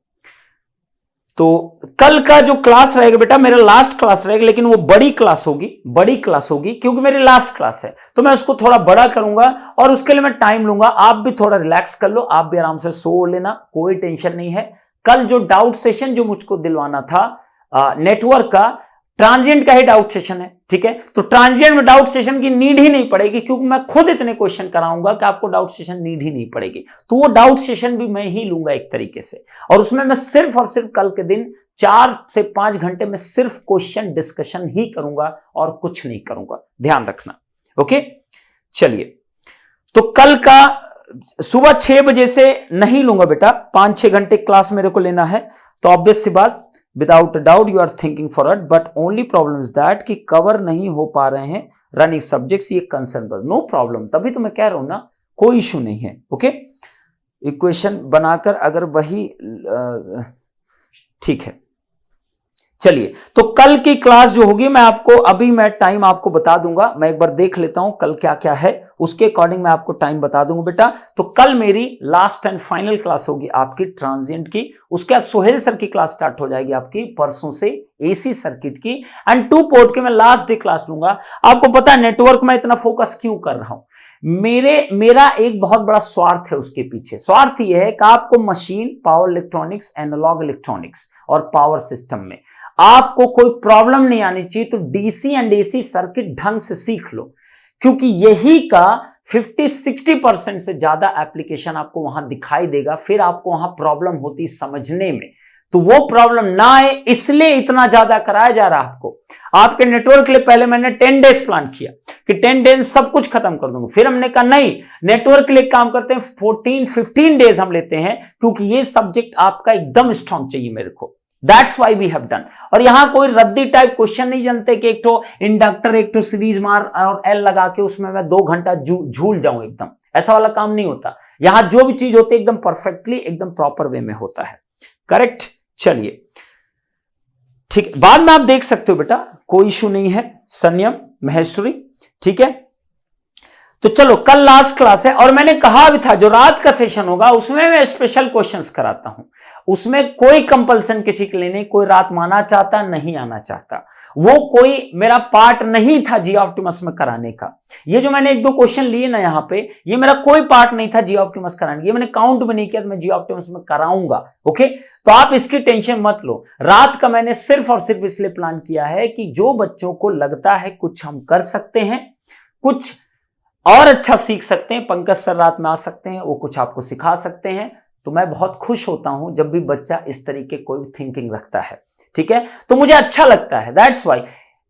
तो कल का जो क्लास रहेगा बेटा मेरा लास्ट क्लास रहेगा, लेकिन वो बड़ी क्लास होगी, क्योंकि मेरी लास्ट क्लास है, तो मैं उसको थोड़ा बड़ा करूंगा और उसके लिए मैं टाइम लूंगा। आप भी थोड़ा रिलैक्स कर लो, आप भी आराम से सो लेना, कोई टेंशन नहीं है। कल जो डाउट सेशन जो मुझको दिलवाना था नेटवर्क का, ट्रांजिएंट का ही डाउट सेशन है, ठीक है। तो ट्रांजिएंट में डाउट सेशन की नीड ही नहीं पड़ेगी, क्योंकि मैं खुद इतने क्वेश्चन कराऊंगा कि आपको डाउट सेशन नीड ही नहीं पड़ेगी। तो वो डाउट सेशन भी मैं ही लूंगा एक तरीके से, और उसमें मैं सिर्फ और सिर्फ कल के दिन 4 से 5 घंटे में सिर्फ क्वेश्चन डिस्कशन ही करूंगा और कुछ नहीं करूंगा, ध्यान रखना, ओके। चलिए, तो कल का सुबह 6 बजे से नहीं लूंगा बेटा, 5-6 घंटे क्लास मेरे को लेना है। तो ऑब्वियस सी बात, without doubt you are thinking for it, but only problem is that कि कवर नहीं हो पा रहे हैं रनिंग सब्जेक्ट्स, ये कंसर्न बस, नो प्रॉब्लम, तभी तो मैं कह रहा हूं ना, कोई इशू नहीं है, ओके। इक्वेशन बनाकर अगर वही ठीक है। चलिए, तो कल की क्लास जो होगी मैं आपको अभी मैं टाइम आपको बता दूंगा, मैं एक बार देख लेता हूं कल क्या क्या है, उसके अकॉर्डिंग मैं आपको टाइम बता दूंगा बेटा। तो कल मेरी लास्ट एंड फाइनल क्लास होगी आपकी ट्रांजिएंट की, उसके बाद सोहेल सर की क्लास स्टार्ट हो जाएगी आपकी परसों से एसी सर्किट की, एंड 2 पोर्ट की मैं लास्ट डे क्लास लूंगा। आपको पता है नेटवर्क में इतना फोकस क्यों कर रहा हूं, मेरा एक बहुत बड़ा स्वार्थ है उसके पीछे। स्वार्थ यह है कि आपको machine, power electronics, analog electronics और पावर सिस्टम में आपको कोई प्रॉब्लम नहीं आनी चाहिए। तो डीसी एंड एसी सर्किट ढंग से सीख लो, क्योंकि यही का 50-60% से ज्यादा एप्लीकेशन आपको वहां दिखाई देगा, फिर आपको वहां प्रॉब्लम होती समझने में। तो वो प्रॉब्लम ना आए इसलिए इतना ज्यादा कराया जा रहा है आपको। आपके नेटवर्क के लिए पहले मैंने 10 डेज प्लान किया कि 10 डेज सब कुछ खत्म कर दूंगा, फिर हमने कहा नहीं, नेटवर्क के लिए काम करते हैं 14-15 डेज हम लेते हैं, क्योंकि ये सब्जेक्ट आपका एकदम स्ट्रांग चाहिए मेरे को। That's why we have done। और यहां कोई रद्दी टाइप क्वेश्चन नहीं जानते कि एक तो इंडक्टर, एक तो सीरीज मार और एल लगा के उसमें मैं 2 घंटा झूल जाऊं, एकदम ऐसा वाला काम नहीं होता। यहां जो भी चीज होती है एकदम परफेक्टली, एकदम प्रॉपर वे में होता है, करेक्ट। चलिए, ठीक है, बाद में आप देख सकते हो बेटा, कोई इशू नहीं है। संयम महेश्वरी, ठीक है। तो चलो, कल लास्ट क्लास है, और मैंने कहा भी था जो रात का सेशन होगा उसमें मैं स्पेशल क्वेश्चंस कराता हूं, उसमें कोई कंपल्सन किसी के लिए नहीं, कोई रात में आना चाहता नहीं आना चाहता, वो कोई मेरा पार्ट नहीं था जी ऑप्टिमस में कराने का। ये जो मैंने 1-2 क्वेश्चन लिए ना यहाँ पे, ये मेरा कोई पार्ट नहीं था जी ऑप्टिमस कराने, ये मैंने काउंट भी नहीं किया, तो मैं जी ऑप्टिमस में कराऊंगा, ओके। तो आप इसकी टेंशन मत लो। रात का मैंने सिर्फ और सिर्फ इसलिए प्लान किया है कि जो बच्चों को लगता है कुछ हम कर सकते हैं, कुछ और अच्छा सीख सकते हैं, पंकज सर रात में आ सकते हैं, वो कुछ आपको सिखा सकते हैं, तो मैं बहुत खुश होता हूं जब भी बच्चा इस तरीके कोई थिंकिंग रखता है, ठीक है। तो मुझे अच्छा लगता है, दैट्स वाई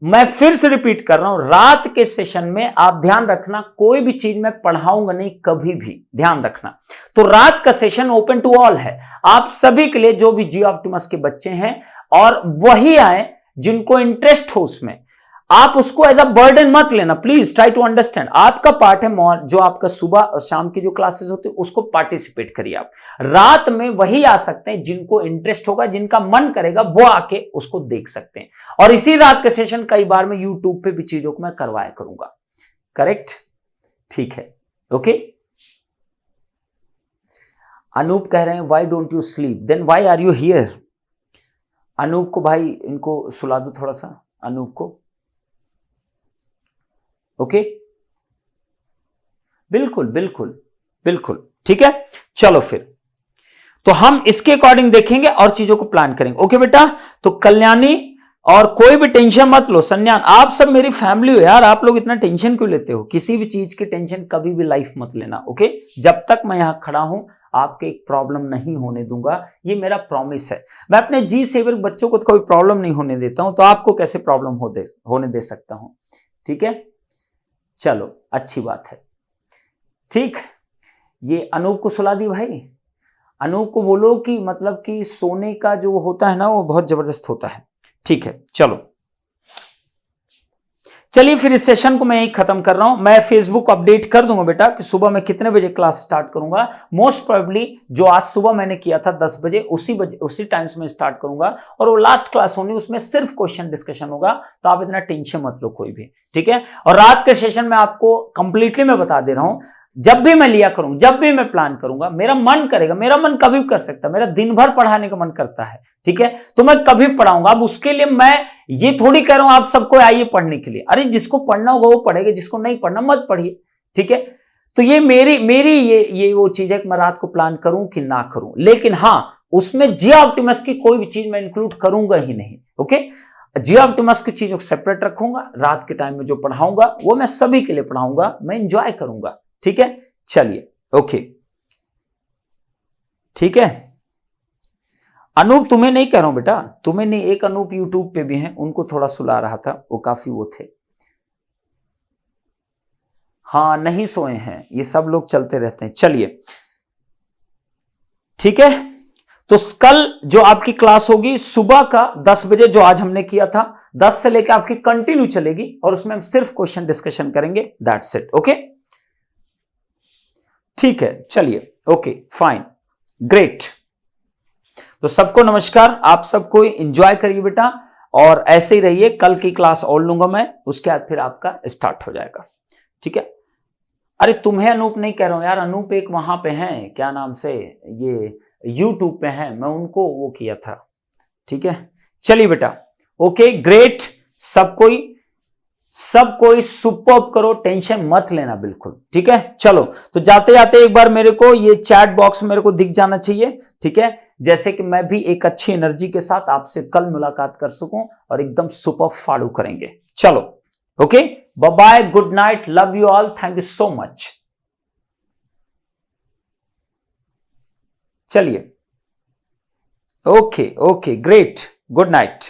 मैं फिर से रिपीट कर रहा हूं, रात के सेशन में आप ध्यान रखना, कोई भी चीज मैं पढ़ाऊंगा नहीं कभी भी, ध्यान रखना। तो रात का सेशन ओपन टू ऑल है, आप सभी के लिए, जो भी जी ऑप्टिमस के बच्चे हैं, और वही आए जिनको इंटरेस्ट हो उसमें। आप उसको एज अ बर्डन मत लेना, प्लीज ट्राई टू अंडरस्टैंड। आपका पार्ट है जो आपका सुबह और शाम की जो क्लासेस होती है उसको पार्टिसिपेट करिए आप। रात में वही आ सकते हैं जिनको इंटरेस्ट होगा, जिनका मन करेगा वो आके उसको देख सकते हैं। और इसी रात का सेशन कई बार मैं यूट्यूब पे भी चीजों को मैं करवाया करूंगा, करेक्ट, ठीक है, ओके। अनूप कह रहे हैं why don't you sleep, then why are you here. Anoop को भाई इनको सुला दो थोड़ा सा, अनूप को। ओके बिल्कुल बिल्कुल बिल्कुल ठीक है। चलो फिर तो हम इसके अकॉर्डिंग देखेंगे और चीजों को प्लान करेंगे। ओके बेटा, तो कल्याणी और कोई भी टेंशन मत लो, संज्ञान आप सब मेरी फैमिली हो यार, आप लोग इतना टेंशन क्यों लेते हो, किसी भी चीज की टेंशन कभी भी लाइफ मत लेना। ओके, जब तक मैं यहां खड़ा हूं आपके एक प्रॉब्लम नहीं होने दूंगा, ये मेरा प्रॉमिस है। मैं अपने जी सेवर बच्चों को तो कोई प्रॉब्लम नहीं होने देता हूं, तो आपको कैसे प्रॉब्लम होने दे सकता हूं। ठीक है, चलो अच्छी बात है। ठीक, ये अनूप को सुला दी भाई। अनूप को बोलो कि मतलब कि सोने का जो होता है ना वो बहुत जबरदस्त होता है। ठीक है, चलो चलिए फिर इस सेशन को मैं यही खत्म कर रहा हूं। मैं फेसबुक अपडेट कर दूंगा बेटा कि सुबह मैं कितने बजे क्लास स्टार्ट करूंगा। मोस्ट प्रोबेबली जो आज सुबह मैंने किया था 10 बजे, उसी टाइम से मैं स्टार्ट करूंगा, और वो लास्ट क्लास होनी, उसमें सिर्फ क्वेश्चन डिस्कशन होगा, तो आप इतना टेंशन मत लो कोई भी। ठीक है, और रात के सेशन में आपको कंप्लीटली मैं बता दे रहा हूं, जब भी मैं लिया करूं, जब भी मैं प्लान करूंगा, मेरा मन करेगा, मेरा मन कभी भी कर सकता है, मेरा दिन भर पढ़ाने का मन करता है। ठीक है, तो मैं कभी पढ़ाऊंगा। अब उसके लिए मैं ये थोड़ी कह रहा हूं आप सबको आइए पढ़ने के लिए, अरे जिसको पढ़ना होगा वो पढ़ेगा, जिसको नहीं पढ़ना मत पढ़िए। ठीक है, तो ये मेरी ये वो चीज है कि मैं रात को प्लान करूं कि ना करूं, लेकिन हाँ उसमें जिया ऑप्टिमस की कोई भी चीज मैं इंक्लूड करूंगा ही नहीं। ओके, जिया ऑप्टिमस की चीजों को सेपरेट रखूंगा, रात के टाइम में जो पढ़ाऊंगा वो मैं सभी के लिए पढ़ाऊंगा, मैं इंजॉय करूंगा। ठीक है, चलिए ओके, ठीक है। अनूप तुम्हें नहीं कह रहा हूं बेटा, तुम्हें नहीं, एक अनूप यूट्यूब पे भी हैं, उनको थोड़ा सुला रहा था, वो काफी वो थे। हाँ नहीं सोए हैं, ये सब लोग चलते रहते हैं। चलिए ठीक है, तो कल जो आपकी क्लास होगी सुबह का 10 बजे, जो आज हमने किया था 10 से लेकर आपकी कंटिन्यू चलेगी, और उसमें हम सिर्फ क्वेश्चन डिस्कशन करेंगे, दैट्स इट। ओके ठीक है, चलिए ओके फाइन ग्रेट। तो सबको नमस्कार, आप सबको एंजॉय करिए बेटा, और ऐसे ही रहिए। कल की क्लास और लूंगा मैं, उसके बाद फिर आपका स्टार्ट हो जाएगा। ठीक है, अरे तुम्हें अनूप नहीं कह रहा हूं यार, अनूप एक वहां पे हैं, क्या नाम से, ये यूट्यूब पे हैं, मैं उनको वो किया था। ठीक है, चलिए बेटा ओके ग्रेट। सब कोई सुपर्ब करो, टेंशन मत लेना बिल्कुल। ठीक है, चलो तो जाते जाते एक बार मेरे को ये चैट बॉक्स मेरे को दिख जाना चाहिए। ठीक है, जैसे कि मैं भी एक अच्छी एनर्जी के साथ आपसे कल मुलाकात कर सकूं और एकदम सुपर फाड़ू करेंगे। चलो okay, bye bye, good night, love you all, thank you so much. चलिए okay okay great, good night.